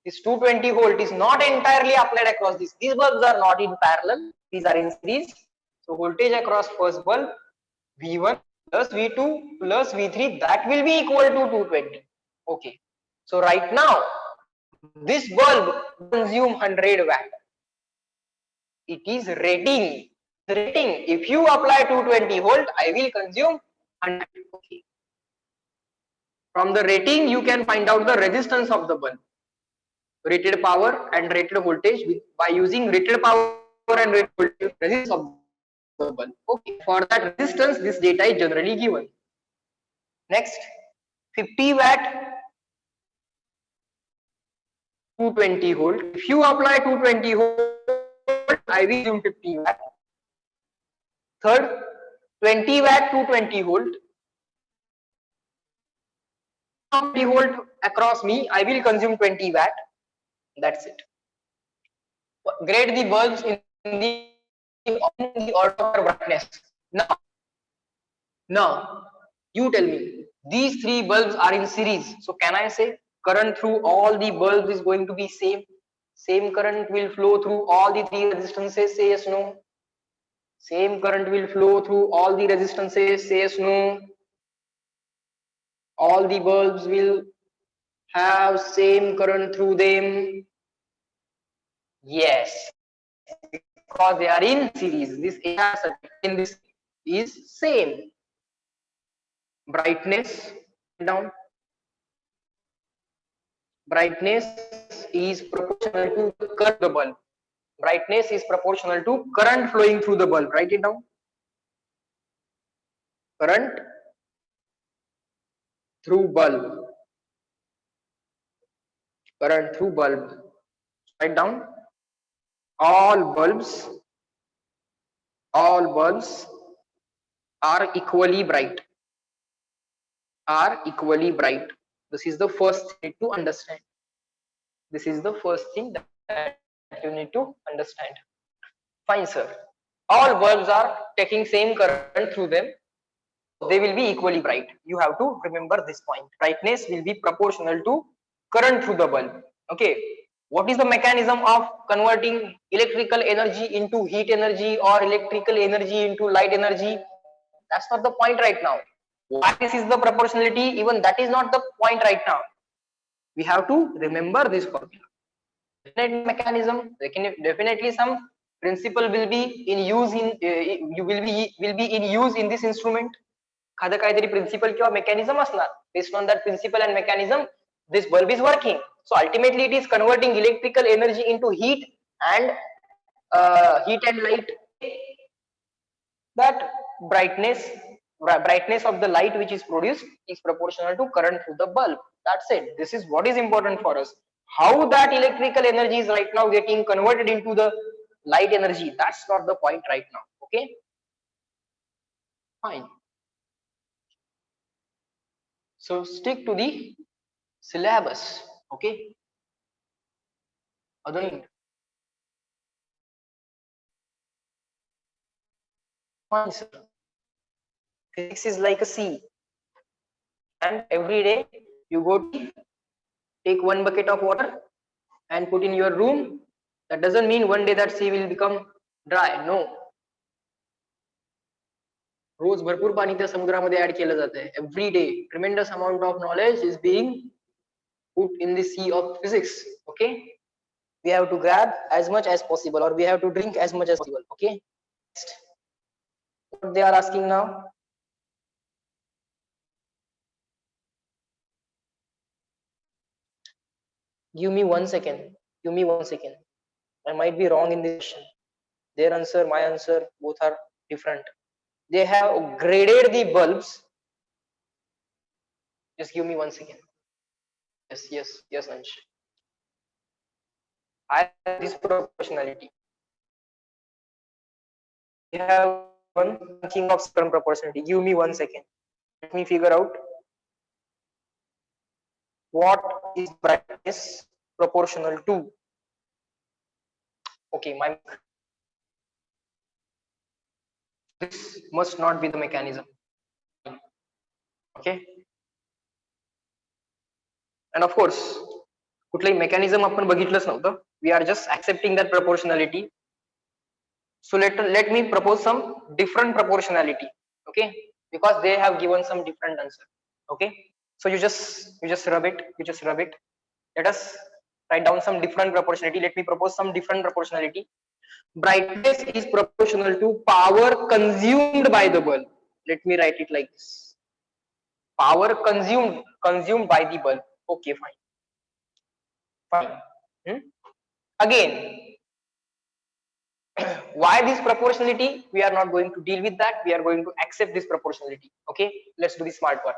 This 220 volt is not entirely applied across this. These bulbs are not in parallel. These are in series. So voltage across first bulb V1 plus V2 plus V3, that will be equal to 220. Okay. So right now this bulb consume 100 watt. It is rating. If you apply 220 volt, I will consume 100. Okay. From the rating, you can find out the resistance of the bulb. Rated power and rated voltage by using rated power and rated voltage resistance of the bulb. Okay, for that resistance, this data is generally given. Next, 50 watt 220 volt. If you apply 220 volt, I will use 50 watt. Third, 20 watt 220 volt. 20 volt across me, I will consume 20 watt. That's it. Grade the bulbs in the order of brightness. Now, you tell me, these three bulbs are in series. So can I say current through all the bulbs is going to be same? Same current will flow through all the three resistances? Say yes, no. Same current will flow through all the resistances? Say yes, no. All the bulbs will have same current through them? Yes, because they are in series. This in this is same. Brightness down. Brightness is proportional to current the bulb. Brightness is proportional to current flowing through the bulb. Write it down. Current through bulb. Current through bulb. Write down. All bulbs are equally bright. Are equally bright. This is the first thing to understand. This is the first thing that you need to understand. Fine, sir. All bulbs are taking same current through them. They will be equally bright. You have to remember this point. Brightness will be proportional to current through the bulb. Okay. What is the mechanism of converting electrical energy into heat energy or electrical energy into light energy? That's not the point right now. Why this is the proportionality? Even that is not the point right now. We have to remember this formula. Definite mechanism, definitely some principle will be in use in will be in use in this instrument. एखादं काहीतरी principle किंवा mechanism असणार. Based on that principle and mechanism, this bulb is working. So ultimately, it is converting electrical energy into heat and light. That brightness of the light which is produced is proportional to current through the bulb. That's it. This is what is important for us. How that electrical energy is right now getting converted into the light energy, that's not the point right now. Okay, fine. So stick to the syllabus. Okay, other fine, sir. Physics is like a sea, and every day you go to take one bucket of water and put in your room. That doesn't mean one day that sea will become dry. No, रोज भरपूर पाणी त्या समुद्रामध्ये add केलं जात आहे. Every day tremendous amount of knowledge is being put in the sea of physics. Okay, we have to grab as much as possible, or we have to drink as much as possible. Okay, next, what they are asking now? Give me 1 second. Give me 1 second. I might be wrong in this question. Their answer, my answer, both are different. They have graded the bulbs. Just give me 1 second. Yes, Ansh. I have this proportionality. We have one king of certain proportionality. Give me 1 second. Let me figure out what is brightness proportional to. Okay, this must not be the mechanism. Okay, and of course कुठलाही mechanism आपण बघितलंच नव्हतं. We are just accepting that proportionality. So let me propose some different proportionality. Okay, because they have given some different answer. Okay, so you just rub it. Let us write down some different proportionality. Let me propose some different proportionality. Brightness is proportional to power consumed by the bulb. Let me write it like this. Power consumed by the bulb. Okay, fine. Again, why this proportionality? We are not going to deal with that. We are going to accept this proportionality. Okay, let's do the smart part.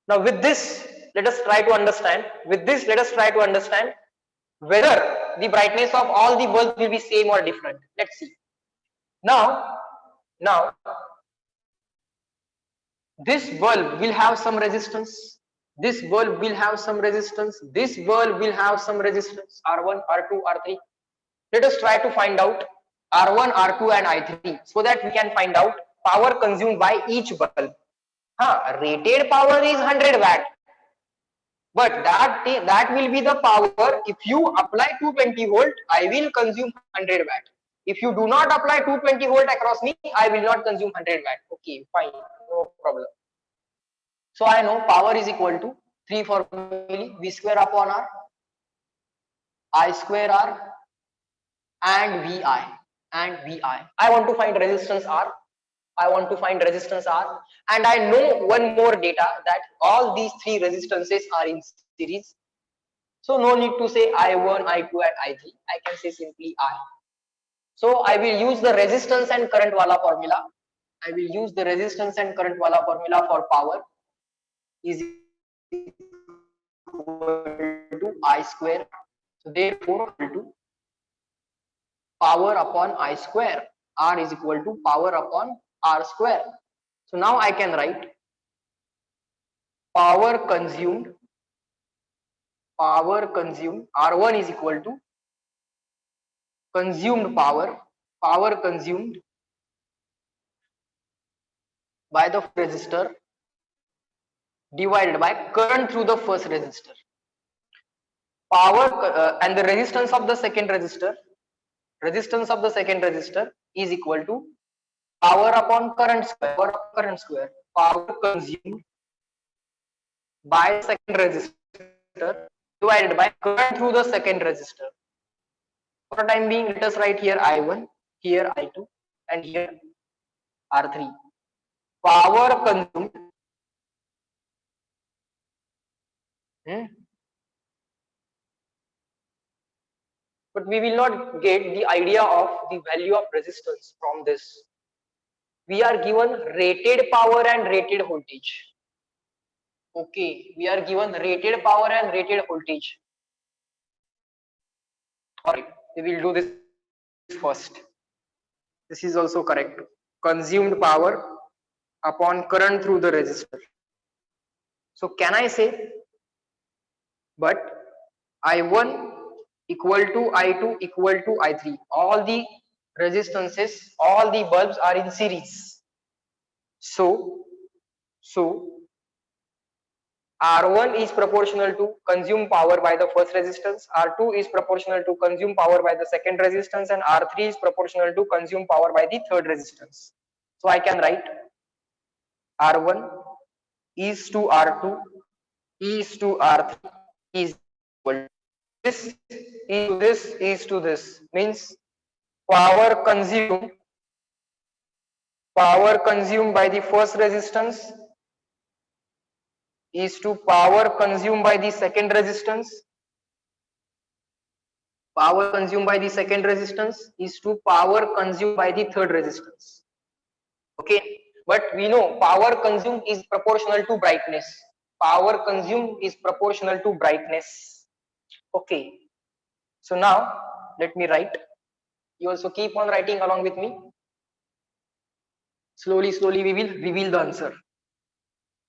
Now with this, let us try to understand. Whether the brightness of all the bulbs will be same or different. Let's see. Now this bulb will have some resistance. This bulb will have some resistance. This bulb will have some resistance. R1, R2, R3. Let us try to find out R1, R2 and I3 so that we can find out power consumed by each bulb. Rated power is 100 watt. But that will be the power. If you apply 220 volt, I will consume 100 watt. If you do not apply 220 volt across me, I will not consume 100 watt. Okay, fine, no problem. So I know power is equal to 3 formulae, V square upon R, I square R, and VI. I want to find resistance R. And I know one more data, that all these three resistances are in series. So no need to say I1, I2 and I3. I can say simply I. So I will use the resistance and current wala formula. For power is equal to I square. So therefore equal to power upon I square. R is equal to power upon R square. So now I can write power consumed R1 is equal to consumed power consumed by the resistor divided by current through the first resistor. Power and the resistance of the second resistor is equal to power upon current square. Power consumed by second resistor divided by current through the second resistor. For the time being, let us write here I1, here I2, and here R3. Power consumed but we will not get the idea of the value of resistance from this. We are given rated power and rated voltage. Okay, we are given rated power and rated voltage. Alright, we will do this first. This is also correct. Consumed power upon current through the resistor. So can I say, but I1 equal to I2 equal to I3. All the resistances, all the bulbs are in series. So R1 is proportional to consumed power by the first resistance, R2 is proportional to consumed power by the second resistance, and R3 is proportional to consumed power by the third resistance. So I can write R1 is to R2 is to R3 is equal to this is to this is to this, means power consumed by the first resistance is to power consumed by the second resistance. Power consumed by the second resistance is to power consumed by the third resistance. Okay, but we know power consumed is proportional to brightness. Power consumed is proportional to brightness. Okay, so now let me write. You also keep on writing along with me. Slowly we will reveal the answer.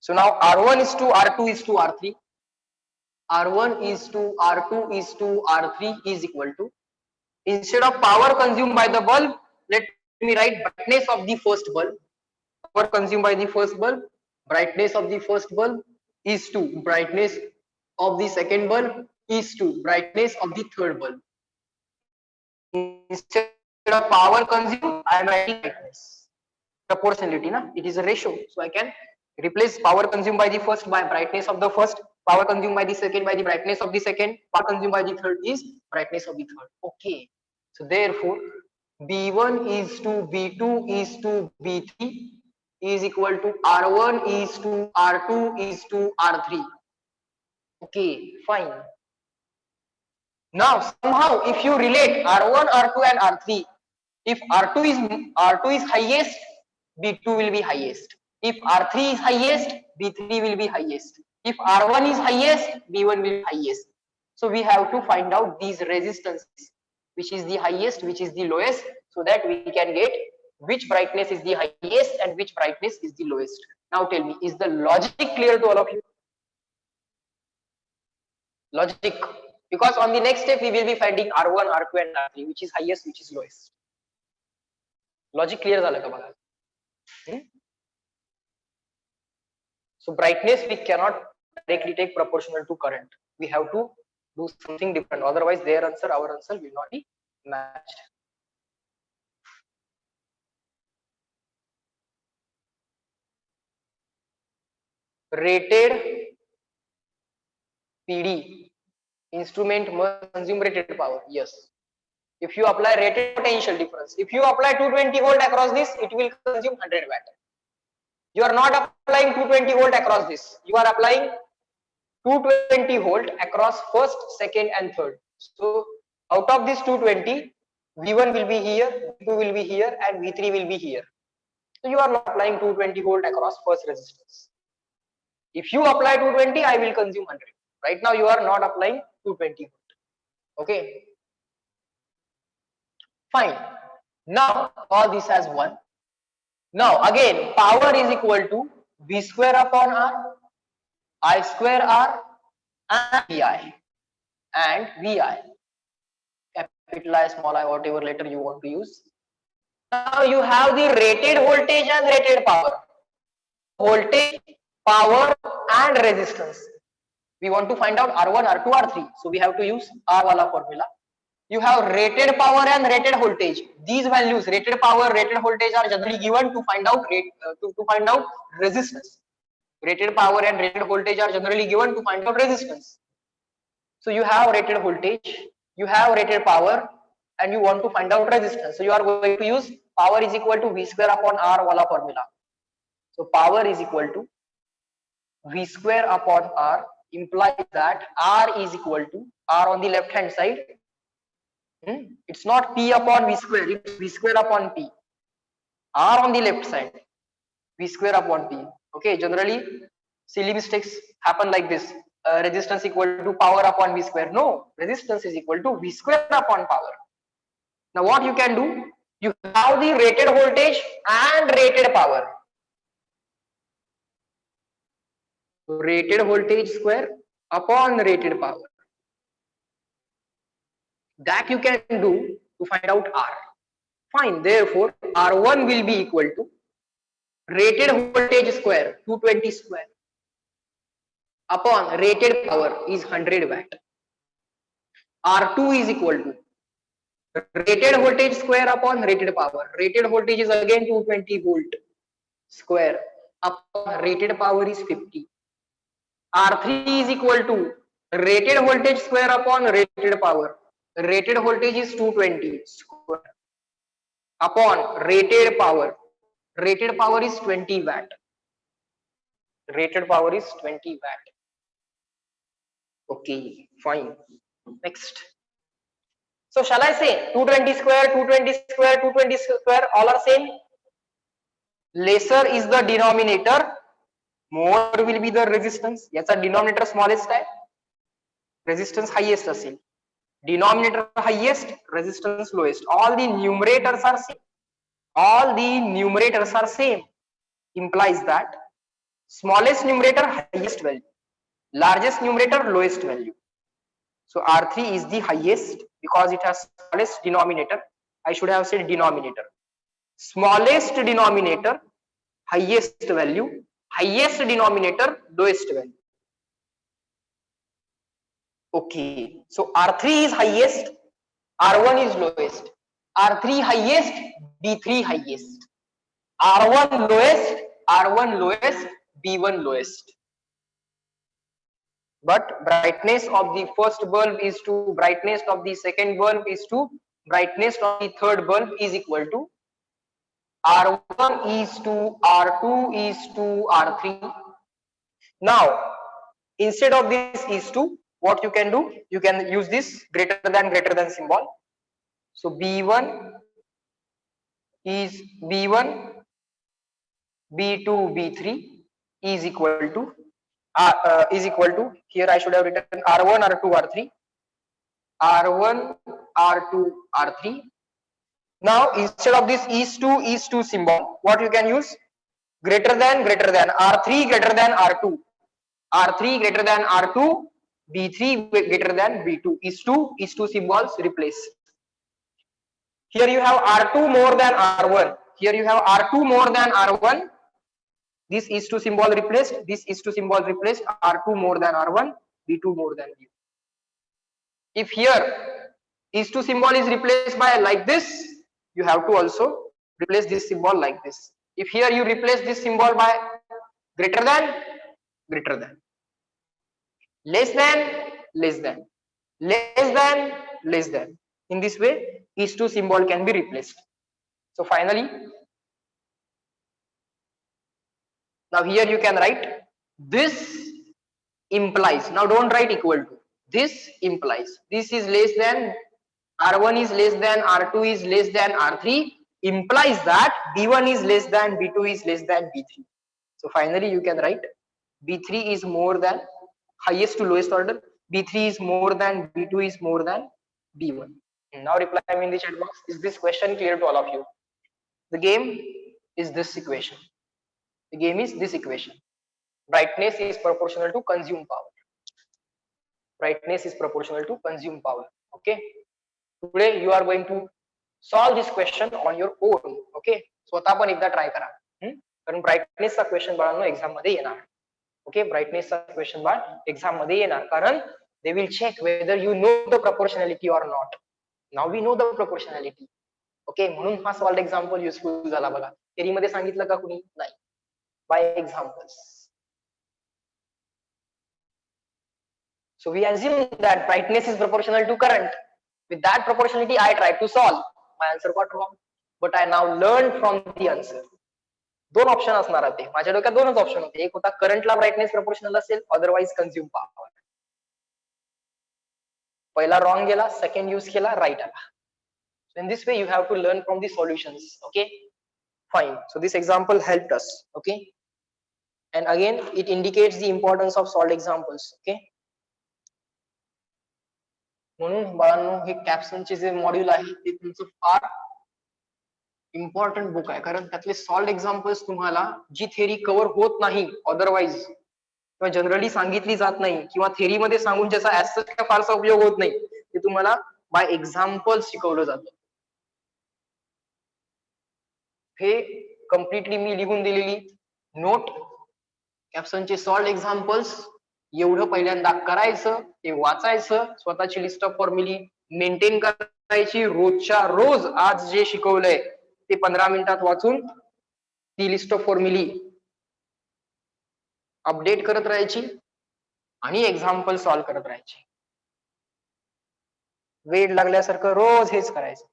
So now R1 is to R2 is to R3. R1 is to R2 is to R3 is equal to, instead of power consumed by the bulb, let me write brightness of the first bulb. Power consumed by the first bulb, brightness of the first bulb is to brightness of the second bulb is to brightness of the third bulb. Instead of power consumed, I am writing brightness. Proportionality, na? It is a ratio, so I can replace power consumed by the first by brightness of the first, power consumed by the second by the brightness of the second, power consumed by the third is brightness of the third. Okay, so therefore B1 is to B2 is to B3 is equal to R1 is to R2 is to R3. Okay, fine. Now somehow if you relate R1, R2 and R3, if R2 is highest, B2 will be highest. If R3 is highest, B3 will be highest. If R1 is highest, B1 will be highest. So we have to find out these resistances, which is the highest, which is the lowest, so that we can get which brightness is the highest and which brightness is the lowest. Now tell me, is the logic clear to all of you? Logic, because on the next step we will be finding R1, R2 and R3, which is highest, which is lowest. Logic clear झालं का बघा? So brightness we cannot directly take proportional to current. We have to do something different. Otherwise, their answer, our answer will not be matched. Rated PD instrument must consume rated power. Yes. If you apply rated potential difference, if you apply 220 volt across this, it will consume 100 watt. You are not applying 220 volt across this. You are applying 220 volt across first, second and third. So out of this 220, V1 will be here, V2 will be here and V3 will be here. So you are not applying 220 volt across first resistance. If you apply 220, I will consume 100. Right now you are not applying 220 volt. Okay. Fine. Now all this has 1. Now again power is equal to V square upon R, I square R and VI and VI. Capital I, small I, whatever letter you want to use. Now you have the rated voltage and rated power. Voltage, power and resistance. We want to find out R1, R2, R3. So we have to use R wala formula. You have rated power and rated voltage. These values, rated power, rated voltage, are generally given to find out resistance. Rated power and rated voltage are generally given to find out resistance. So you have rated voltage, you have rated power, and you want to find out resistance. So you are going to use power is equal to V square upon R wala formula. So power is equal to V square upon R implies that R is equal to R on the left hand side. It's not P upon V square, it's V square upon P. R on the left side, V square upon P. Okay, generally silly mistakes happen like this. Resistance equal to power upon V square. No, resistance is equal to V square upon power. Now what you can do? You have the rated voltage and rated power. Rated voltage square upon rated power. That you can do to find out R. Fine, therefore R1 will be equal to rated voltage square 220 square upon rated power is 100 watt. R2 is equal to rated voltage square upon rated power. Rated voltage is again 220 volt square upon rated power is 50. R3 is equal to rated voltage square upon rated power. Rated voltage is 220 square upon rated power. Rated power is 20 watt. Rated power is 20 watt. Okay, fine. Next. So shall I say 220 square, 220 square, 220 square all are same? Lesser is the denominator, more will be the resistance. याचा denominator smallest आहे, resistance highest असेल. Denominator highest, resistance lowest. All the numerators are same. All the numerators are same. Implies that smallest numerator highest value, largest numerator lowest value. So R3 is the highest because it has smallest denominator. I should have said denominator. Smallest denominator, highest value. Highest denominator, lowest value. Okay, so R3 is highest, R1 is lowest. R3 highest, B3 highest. R1 lowest, B1 lowest. But brightness of the first bulb is to brightness of the second bulb is to brightness of the third bulb is equal to R1 is to R2 is to R3. Now, instead of this is to, what you can do? You can use this greater than symbol. So B1 is B1, B2, B3 is equal to here I should have written R1, R2, R3, R1, R2, R3. Now instead of this is to symbol, what you can use? Greater than R3 greater than R2, R3 greater than R2, B3 greater than B2. Is to symbols replace. Here you have R2 more than R1. Here you have R2 more than R1. This is to symbol replaced. This is to symbol replaced. R2 more than R1. B2 more than B1. If here is to symbol is replaced by like this, you have to also replace this symbol like this. If here you replace this symbol by greater than, less than, less than. In this way, is to symbol can be replaced. So finally, now here you can write this implies. Now don't write equal to. This implies. This is less than R1 is less than R2 is less than R3 implies that B1 is less than B2 is less than B3. So finally you can write B3 is more than highest to lowest order. B3 is more than B2 is more than B1. Now reply me in the chat box. Is this question clear to all of you? The game is this equation. The game is this equation. Brightness is proportional to consumed power. Brightness is proportional to consumed power. Okay. Today you are going to solve this question on your own. Okay. स्वतः पण एकदा try करा. कारण brightness चा question बाळांनो exam मध्ये येणार. Okay, brightness चा क्वेश्चन बाळ एक्झाम मध्ये येणार कारण they will check whether you know the proportionality or not. Now we know the proportionality. Okay, म्हणून हा सॉल्व्ड एक्झाम्पल युजफुल झाला बघा. थेरी मध्ये सांगितलं का कुणी? नाही. By examples. So we assume that brightness is proportional to current. With that proportionality, I tried to solve. My answer got wrong, but I now learned from the answer. दोन option असणार होते. माझ्या डोक्यात दोनच ऑप्शन होते. एक होता करंटला brightness proportional असेल, अदरवाइज कंझ्युम पॉवर. पहिला रॉंग गेला, सेकंड यूज केला, राईट आला. So in this way you have to learn from the solutions. Okay, fine. So this example helped us. Okay, and again it indicates the importance of solved examples. Okay, म्हणून बाळांनो हे कॅप्सनचे जे module आहे ते तुमचं फार important book आहे, कारण त्यातले solved examples तुम्हाला जी theory cover होत नाही अदरवाईज किंवा जनरली सांगितली जात नाही किंवा थेरीमध्ये सांगून ज्याचा ऍज सच काय फारसा उपयोग होत नाही, ते तुम्हाला बाय एक्झाम्पल शिकवलं जातं. हे कम्प्लिटली मी लिहून दिलेली नोट, कॅप्सनचे सॉल्ड एक्झाम्पल्स एवढं पहिल्यांदा करायचं, ते वाचायचं, स्वतःची लिस्ट ऑफ फॉर्म्युली मेंटेन करायची, रोजच्या रोज आज जे शिकवलंय ते 15 मिनिटात वाचून ती लिस्ट ऑफ फॉर्म्युली अपडेट करत राहायची आणि एक्झाम्पल सॉल्व्ह करत राहायची. वेळ लागल्यासारखं रोज हेच करायचं.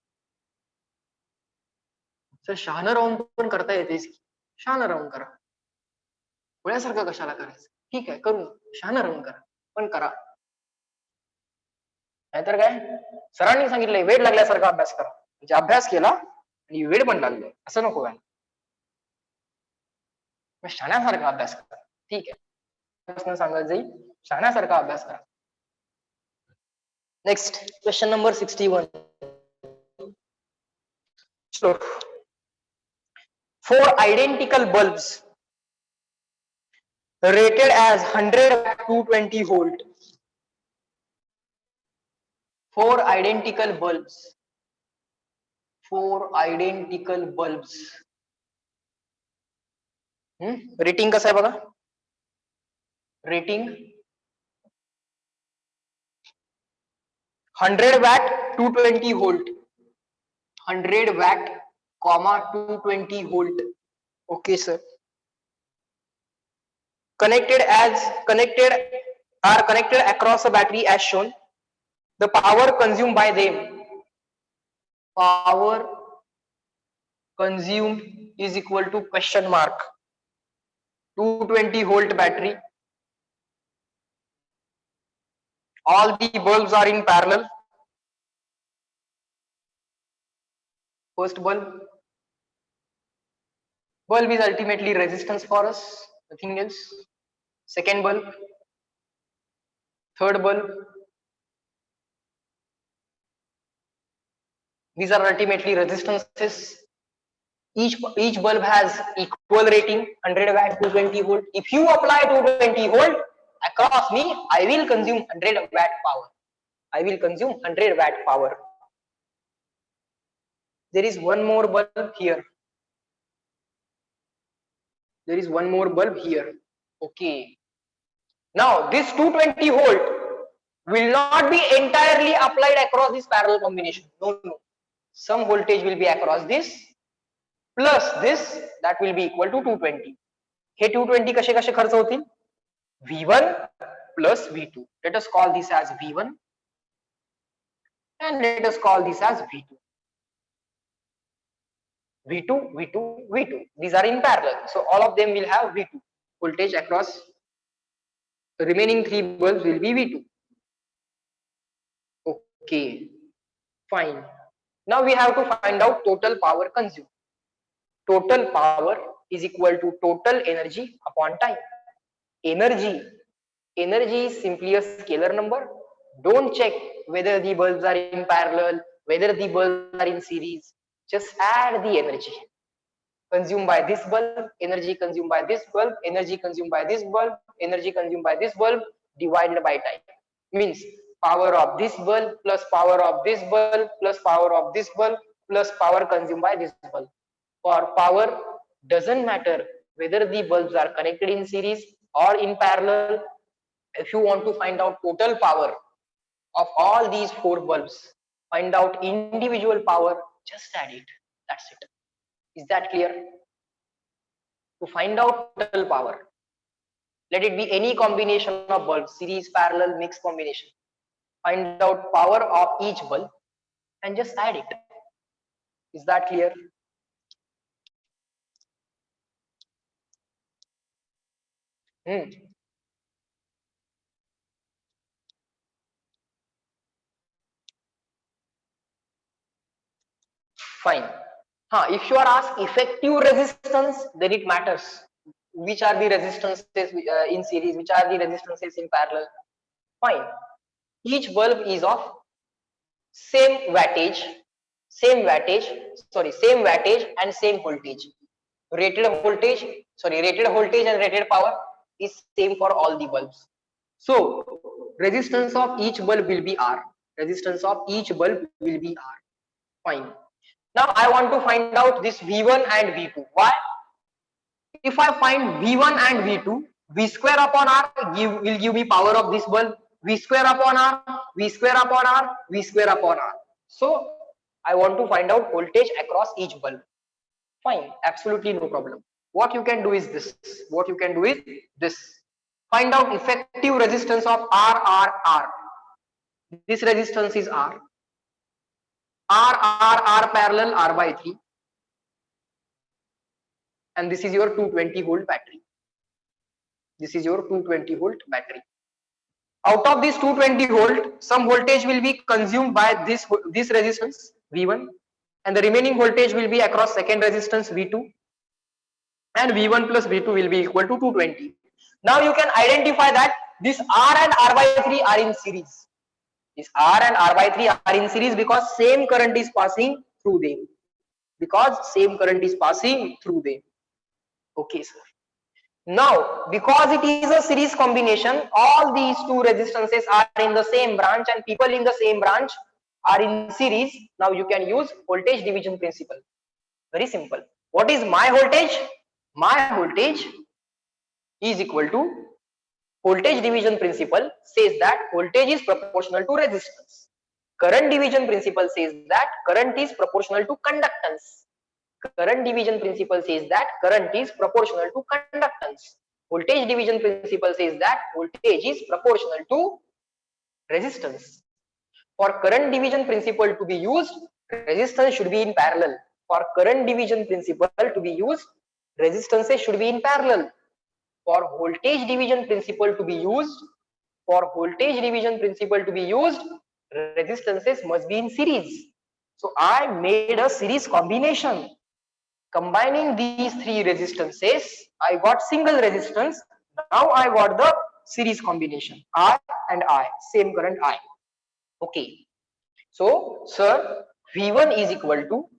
तर शहाणं राहून पण करता येतेच, शहाणं राहून करा, वेळासारखं कशाला करायचं. ठीक आहे करू, शहाणं राहून करा पण करा. नाहीतर काय, सरांनी सांगितलंय वेळ लागल्यासारखा अभ्यास करा, म्हणजे अभ्यास केला आणि वेळ पण लागले असं नको काय. शहाण्यासारखा अभ्यास करा. ठीक आहे, सांगत जाईल शहाण्यासारखा अभ्यास करा. Next question number 61. So, 4 identical bulbs rated as 100 watt 220 volt. 4 identical bulbs. 4 identical bulbs. Rating कसं आहे बघा. Rating 100 watt 220 volt. 100 watt, 220 volt. Okay, sir. Connected across a battery as shown. The power consumed by them. Power consumed is equal to question mark. 220 volt battery. All the bulbs are in parallel. First bulb is ultimately resistance for us, nothing else. Second bulb, third bulb, these are ultimately resistances. Each bulb has equal rating, 100 watt 220 volt. If you apply 220 volt across me, I will consume 100 watt power. I will consume 100 watt power. There is one more bulb here. There is one more bulb here. Okay. Now this 220 volt will not be entirely applied across this parallel combination. No. Some voltage will be across this plus this, that will be equal to 220. हे 220 कसे कसे खर्च होतील? V1 plus V2. Let us call this as V1 and let us call this as V2. V2, V2, V2. These are in parallel. So all of them will have V2. Voltage across the remaining 3 bulbs will be V2. Okay, fine. Now we have to find out total power consumed. Total power is equal to total energy upon time. Energy is simply a scalar number. Don't check whether the bulbs are in parallel, whether the bulbs are in series. Just add the energy consumed by this bulb, energy consumed by this bulb, energy consumed by this bulb, energy consumed by this bulb, divided by time. Means power of this bulb plus power of this bulb plus power of this bulb plus power consumed by this bulb. For power, doesn't matter whether the bulbs are connected in series or in parallel. If you want to find out total power of all these 4 bulbs, find out individual power, just add it. That's it. Is that clear? To find out total power, let it be any combination of bulbs, series, parallel, mixed combination. Find out power of each bulb and just add it. Is that clear? Fine. If you are asked effective resistance, then it matters. Which are the resistances in series? Which are the resistances in parallel? Fine. Each bulb is of same wattage, same wattage and same voltage. Rated voltage and rated power is same for all the bulbs. So resistance of each bulb will be R. Resistance of each bulb will be R. Fine. Now I want to find out this V1 and V2. Why? If I find V1 and V2, V square upon R will give me power of this bulb. V square upon R, V square upon R, V square upon R. So I want to find out voltage across each bulb. Fine, absolutely no problem. What you can do is this. What you can do is this. Find out effective resistance of R. This resistance is R. R parallel R by 3. And this is your 220 volt battery. This is your 220 volt battery. Out of this 220 volt, some voltage will be consumed by this resistance V1, and the remaining voltage will be across second resistance V2, and V1 plus V2 will be equal to 220. Now you can identify that this R and R by 3 are in series. This R and R by 3 are in series because same current is passing through them. Okay, sir. Now, because it is a series combination, all these two resistances are in the same branch and people in the same branch are in series. Now you can use voltage division principle. Very simple. What is my voltage? My voltage is equal to voltage division principle says that voltage is proportional to resistance. Current division principle says that current is proportional to conductance. Current division principle says that current is proportional to conductance. Voltage division principle says that voltage is proportional to resistance. For current division principle to be used, resistance should be in parallel. For current division principle to be used, resistances should be in parallel. For voltage division principle to be used, resistances must be in series. So I made a series combination. Combining these three resistances, I got single resistance. Now I got the series combination I and I, same current I. Okay. So, sir, V1 is equal to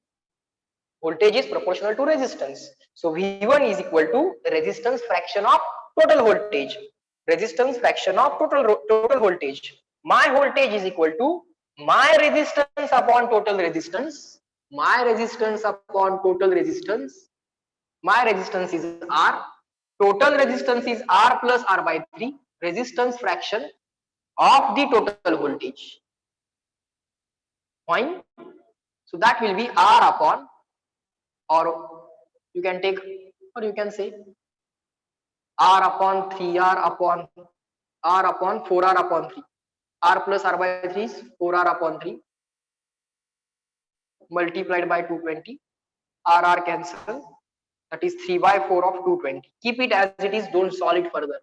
voltage is proportional to resistance. So V1 is equal to resistance fraction of total voltage. Resistance fraction of total voltage. My voltage is equal to my resistance upon total resistance. My resistance upon total resistance. My resistance is R. Total resistance is R plus R by 3. Resistance fraction of the total voltage. Fine. So that will be R upon, or you can take, or you can say R upon 3R upon 4R upon 3. R plus R by 3 is 4R upon 3 multiplied by 220. R cancel. That is 3 by 4 of 220. Keep it as it is, don't solve it further.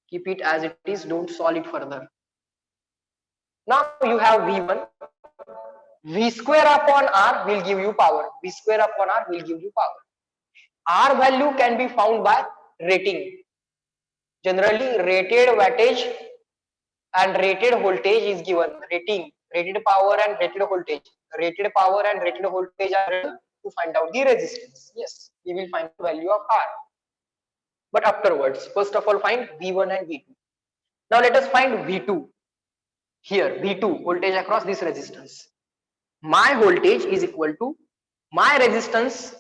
Keep it as it is, don't solve it further. Now you have V1. V square upon R will give you power. V square upon R will give you power. R value can be found by rating. Generally, rated wattage and rated voltage is given. Rated power and rated voltage. Rated power and rated voltage are to find out the resistance. Yes, we will find the value of R. But afterwards, first of all, find V1 and V2. Now let us find V2. Here, V2, voltage across this resistance. My voltage is equal to my resistance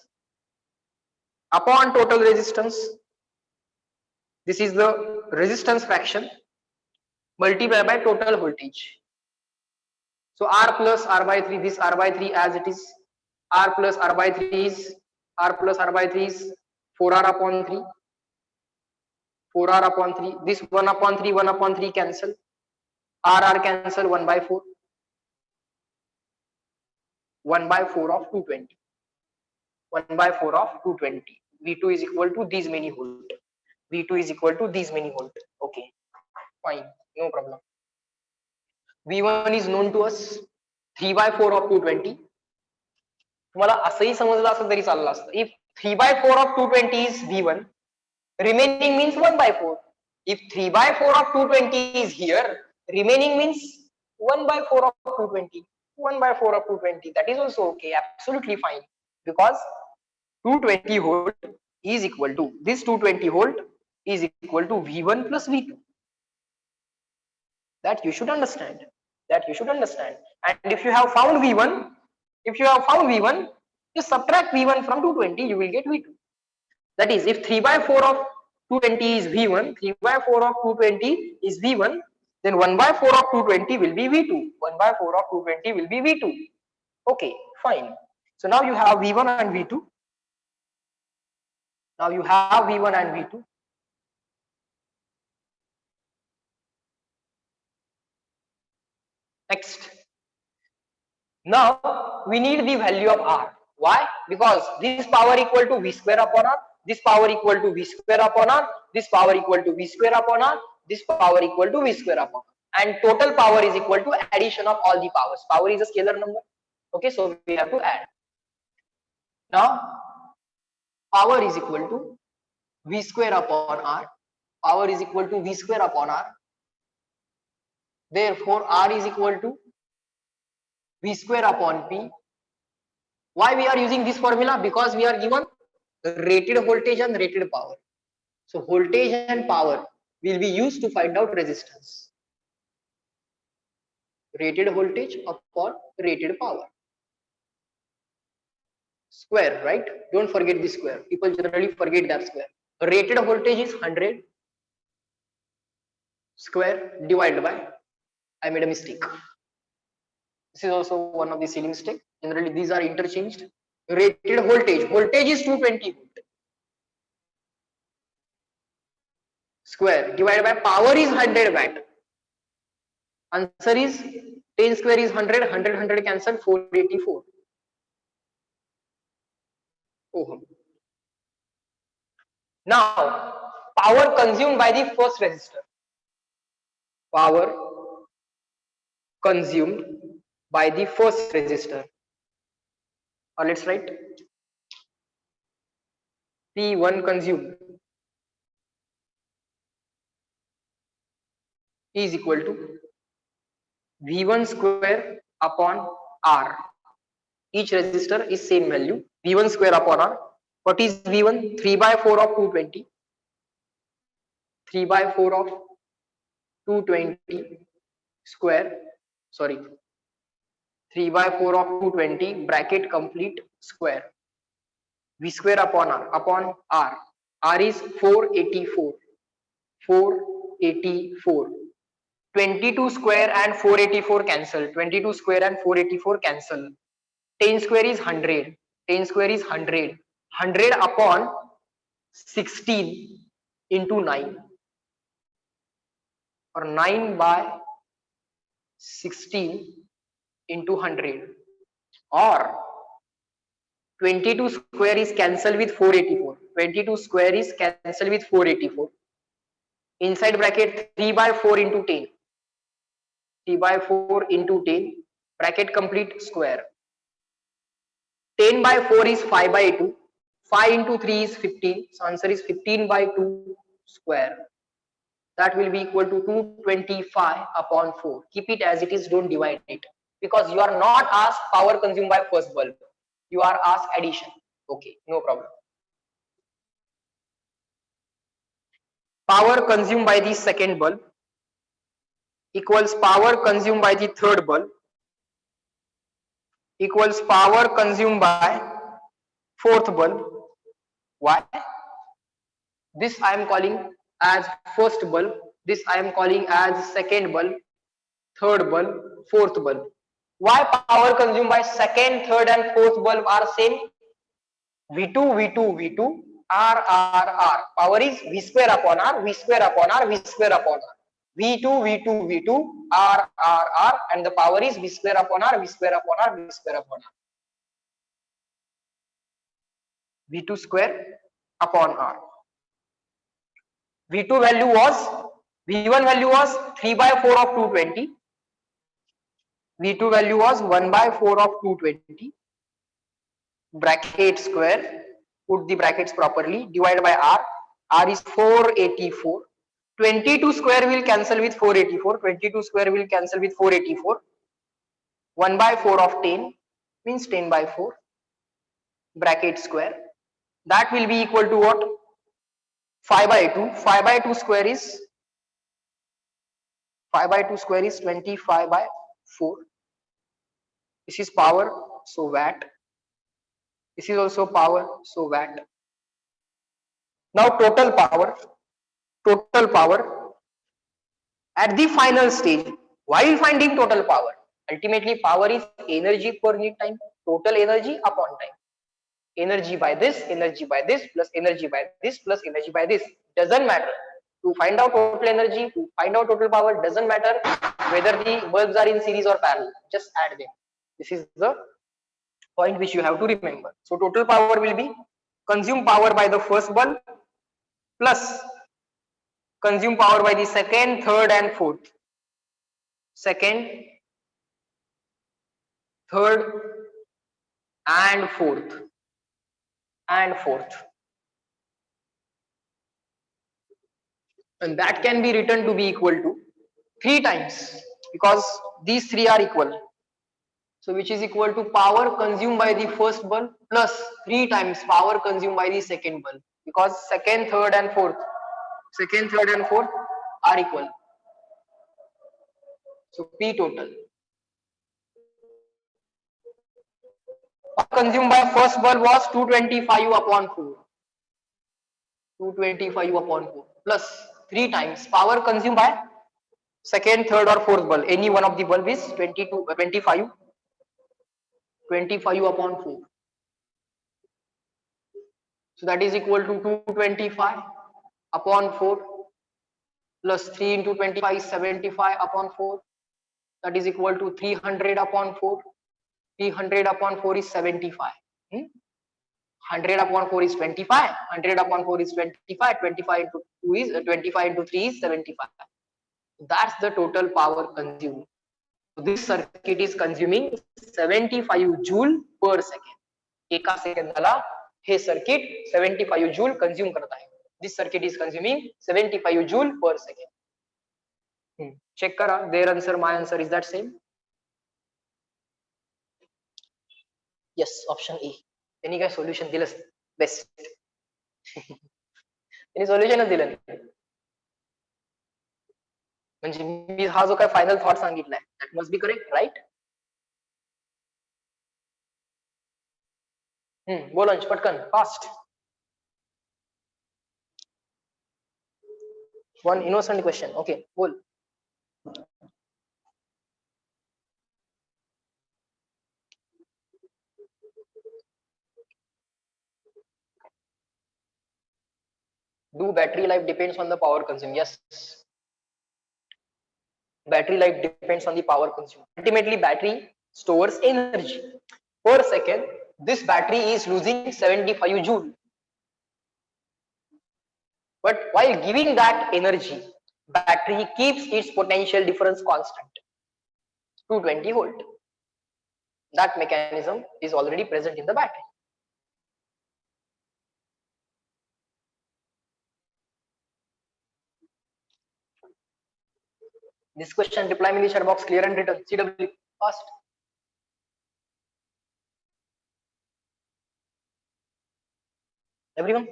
upon total resistance. This is the resistance fraction multiplied by total voltage. So R plus R by 3, this R by 3 as it is, R plus R by 3 is 4R upon 3. 4R upon 3, this 1 upon 3 cancel. R cancel 1 by 4. 1 by 4 of 220. 1 by 4 of 220. V2 is equal to these many volt. V2 is equal to these many volt. Okay, fine, no problem. V1 is known to us, 3 by 4 of 220. तुम्हाला असंही समजलं असं तरी चाललं असतं. If 3/4 of 220 is V1, remaining means 1/4. If 3/4 of 220 is here, remaining means 1/4 of 220. 1/4 of 220. That is also okay. Absolutely fine. Because 220 volt is equal to, this 220 volt is equal to V1 plus V2. That you should understand. That you should understand. And if you have found V1, just subtract V1 from 220, you will get V2. That is, if 3/4 of 220 is V1, 3/4 of 220 is V1, then 1/4 of 220 will be V2. 1/4 of 220 will be V2. Okay, fine. So now you have V1 and V2. Now you have V1 and V2. Next. Now we need the value of R. Why? Because this power equal to V square upon R, this power equal to V square upon R, this power equal to V square upon R, this power equal to V square upon R. And total power is equal to addition of all the powers. Power is a scalar number. Okay, so we have to add. Now power is equal to V square upon R. Power is equal to V square upon R. Therefore R is equal to V square upon P. Why we are using this formula? Because we are given rated voltage and rated power. So voltage and power will be used to find out resistance. Rated voltage upon rated power. Square, right? Don't forget this square. People generally forget that square. Rated voltage is 100 square divided by, I made a mistake. This is also one of the silly mistake. Generally these are interchanged. Rated voltage is 220 volt. Square divided by power is 100 watt. Answer is 10 square is 100, 100 cancel, 484 ohm. Now power consumed by the first resistor. Power consumed by the first resistor. Or let's write P1 consumed is equal to V1 square upon R. Each resistor is same value, V1 square upon R. What is V1? 3/4 of 220. 3/4 of 220 square, sorry, 3/4 of 220 bracket complete square. V square upon R. R is 484. 484. 22 square and 484 cancel. 22 square and 484 cancel. 10 square is 100. 10 square is 100. 100 upon 16 into 9. Or 9 by 16 into 100. Or 22 square is cancelled with 484. 22 square is cancelled with 484. Inside bracket 3/4 into 10. 3/4 into 10. Bracket complete square. 10/4 is 5/2. 5 into 3 is 15. So answer is 15/2 square. That will be equal to 225 upon 4. Keep it as it is, don't divide it. Because you are not asked power consumed by first bulb. You are asked addition. Okay, no problem. Power consumed by the second bulb equals power consumed by the third bulb equals power consumed by fourth bulb. Why? This I am calling as first bulb, this I am calling as second bulb, third bulb, fourth bulb. Why power consumed by second, third and fourth bulb are same? V2, V2, V2, R, R, R. Power is V square upon R, V square upon R, V square upon R. V2, V2, V2, R, R, R, and the power is V square upon R, V square upon R, V square upon R. V2 square upon R. V2 value was, V1 value was 3/4 of 220. V2 value was 1/4 of 220. bracket square, put the brackets properly, divided by r is 484. 22 square will cancel with 484, 22 square will cancel with 484. 1 by 4 of 10 means 10 by 4 bracket square, that will be equal to what? 5 by 2. 5 by 2 square is 25 by 4. This is power, so watt. This is also power, so watt. Now total power at the final stage. While finding total power, ultimately power is energy per unit time, total energy upon time. Energy by this plus energy by this plus energy by this, doesn't matter. To find out total energy, to find out total power, doesn't matter whether the bulbs are in series or parallel, just add them. This is the point which you have to remember. So total power will be consumed power by the first bulb plus consumed power by the second, third and fourth. Second, third and fourth and fourth. And that can be written to be equal to 3 times, because these three are equal. So which is equal to power consumed by the first bulb plus 3 times power consumed by the second bulb, because second, third and fourth are equal. So P total. Power consumed by first bulb was 225 upon 4. 225 upon 4 plus 3 times power consumed by second, third or fourth bulb. Any one of the bulb is 25 upon 4. So that is equal to 225 upon 4 plus 3 into 25 75 upon 4. That is equal to 300 upon 4. 300 upon 4 is 75. 100 upon 4 is 25. 100 upon 4 is 25. 25 into 2 is 25 into 3 is 75. That's the total power consumed. This circuit is consuming 75 joule per second. एका सेकंदाला हे circuit 75 joule consume करता है. This circuit is consuming 75 joule per second. Check करा, their answer, my answer, is that same? Yes, option A. त्यांनी काय solution दिलं best. त्यांनी सोल्युशनच दिलं नाही. म्हणजे मी हा जो काय फायनल थॉट सांगितलाय, that must be correct, right? बोल अंश, पटकन, fast. One innocent question. Okay, बोल. Do battery life depends on the power consumed? Yes. Battery life depends on the power consumed. Ultimately, battery stores energy. Per second, this battery is losing 75 joule. But while giving that energy, battery keeps its potential difference constant, 220 volt. That mechanism is already present in the battery. This question, reply me in the chat box, clear and written. CW, fast. Everyone?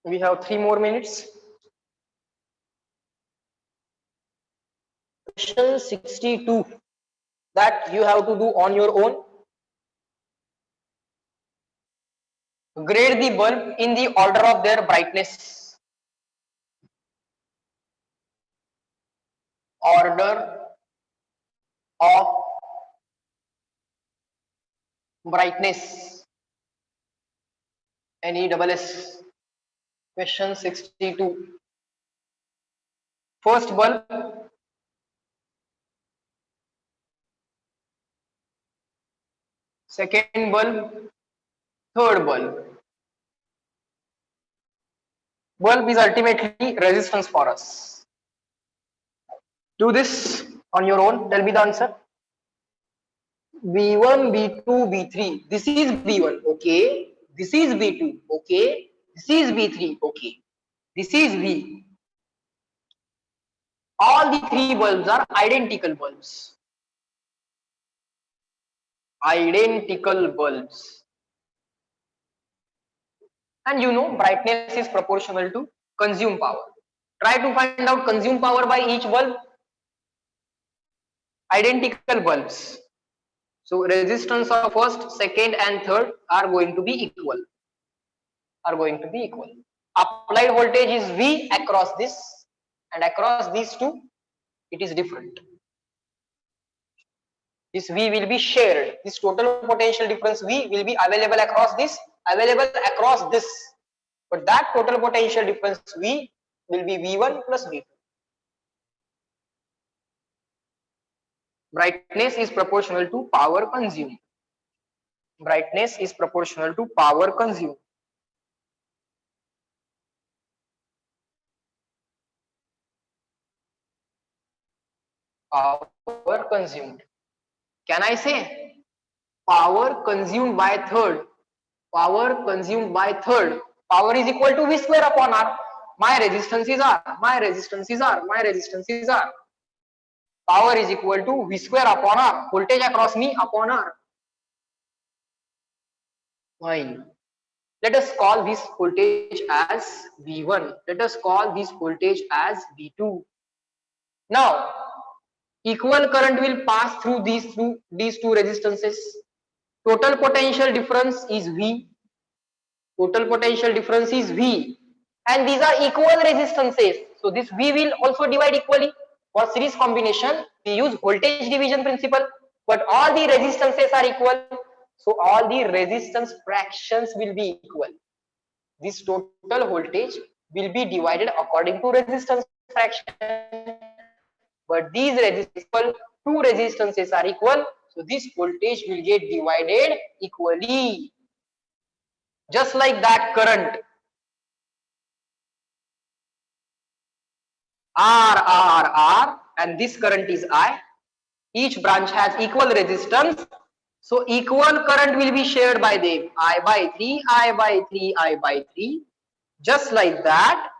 We have 3 more minutes. Question 62, that you have to do on your own. Grade the bulb in the order of their brightness. Order of brightness. NESS. Question 62. first bulb, second bulb, third bulb. Bulb is ultimately resistance for us. Do this on your own. Tell me the answer. B1, B2, B3. This is B1. Okay. This is B2. Okay. This is B3. Okay. This is V. All the three bulbs are identical bulbs. Identical bulbs. And you know brightness is proportional to consumed power. Try to find out consumed power by each bulb. Identical bulbs. So resistance of first, second and third are going to be equal. Applied voltage is V across this, and across these two it is different. This V will be shared. This total potential difference V will be available across this, but that total potential difference V will be V1 plus V2. Brightness is proportional to power consumed. Brightness is proportional to power consumed. Power consumed. Can I say power consumed by third? Power consumed by third. Power is equal to V square upon R. My resistance is R. My resistance is R. My resistance is R. Power is equal to V square upon R. Voltage across me upon R. Fine. Let us call this voltage as V1. Let us call this voltage as V2. Now, equal current will pass through these two resistances. Total potential difference is V. Total potential difference is V. And these are equal resistances. So this V will also divide equally. For series combination, we use voltage division principle, but all the resistances are equal. So all the resistance fractions will be equal. This total voltage will be divided according to resistance fraction. But these two resistances are equal, so this voltage will get divided equally. Just like that current, R, and this current is I. Each branch has equal resistance, so equal current will be shared by them. I by 3, I by 3, I by 3. Just like that,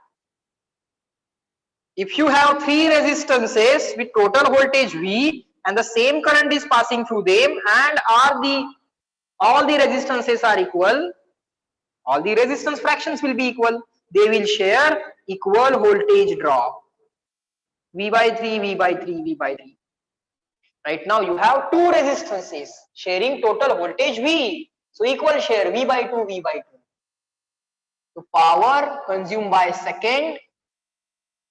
if you have three resistances with total voltage V and the same current is passing through them, and all the resistances are equal, all the resistance fractions will be equal, they will share equal voltage drop. V by 3, V by 3, V by 3. Right now you have two resistances sharing total voltage V. So equal share V by 2, V by 2. So power consumed by second,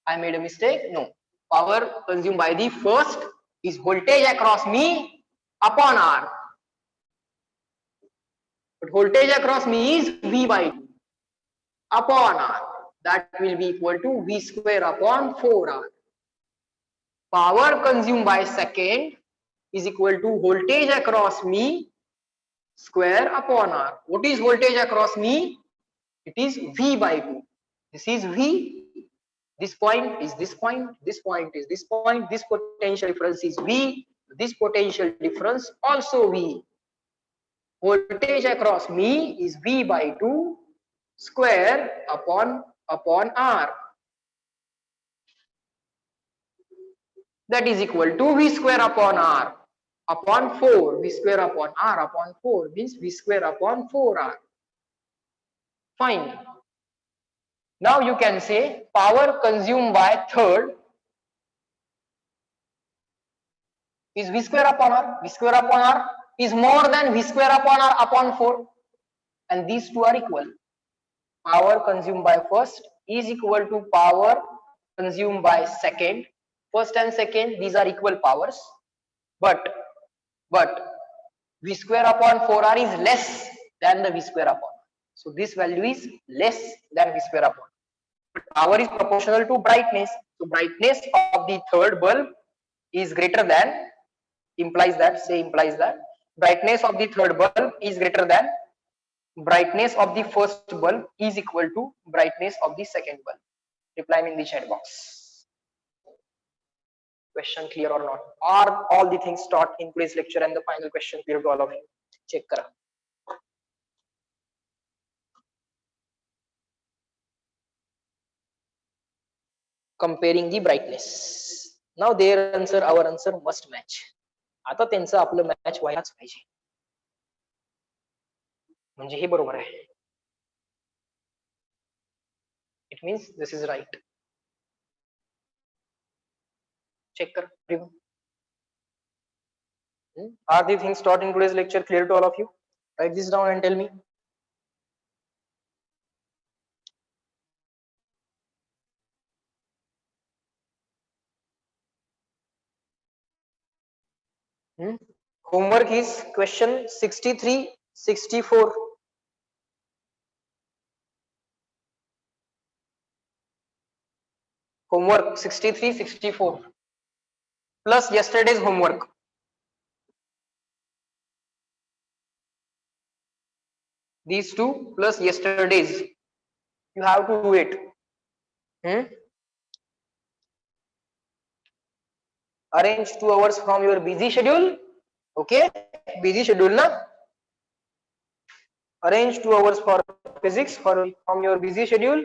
I made a mistake. No. Power consumed by the first is voltage across me upon R. But voltage across me is V by 2 upon R. That will be equal to V square upon 4R. Power consumed by second is equal to voltage across me square upon R. What is voltage across me? It is V by 2. This is V. This point is this point. This point is this point. This potential difference is V. This potential difference also V. Voltage across me is V by 2 square upon R. That is equal to V square upon R upon 4. V square upon R upon 4 means V square upon 4R. Fine. Now you can say power consumed by third is V square upon R. V square upon R is more than V square upon R upon 4. And these two are equal. Power consumed by first is equal to power consumed by second. First and second, these are equal powers. But V square upon 4R is less than the V square upon R. So this value is less than V square upon R. But power is proportional to brightness. So brightness of the third bulb is greater than, implies that brightness of the third bulb is greater than brightness of the first bulb is equal to brightness of the second bulb. Reply me in the chat box. Question clear or not? Are all the things taught in today's lecture and the final question clear to all of you? Check kara. Comparing the brightness. Now their answer, our answer must match. आता त्यांचं आपलं match व्हायलाच पाहिजे, म्हणजे हे बरोबर आहे. It means this is right. Check कर. Are the things taught in today's lecture clear to all of you? Write this down and tell me. Homework is question 63, 64. Homework 63, 64 plus yesterday's homework. These two plus yesterday's. You have to do it. Arrange 2 hours from your busy schedule. Okay, busy schedule na. Arrange 2 hours for physics from your busy schedule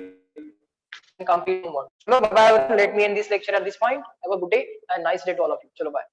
and complete homework. Chalo, bye bye. Let me end this lecture at this point. Have a good day and nice day to all of you. Chalo, bye.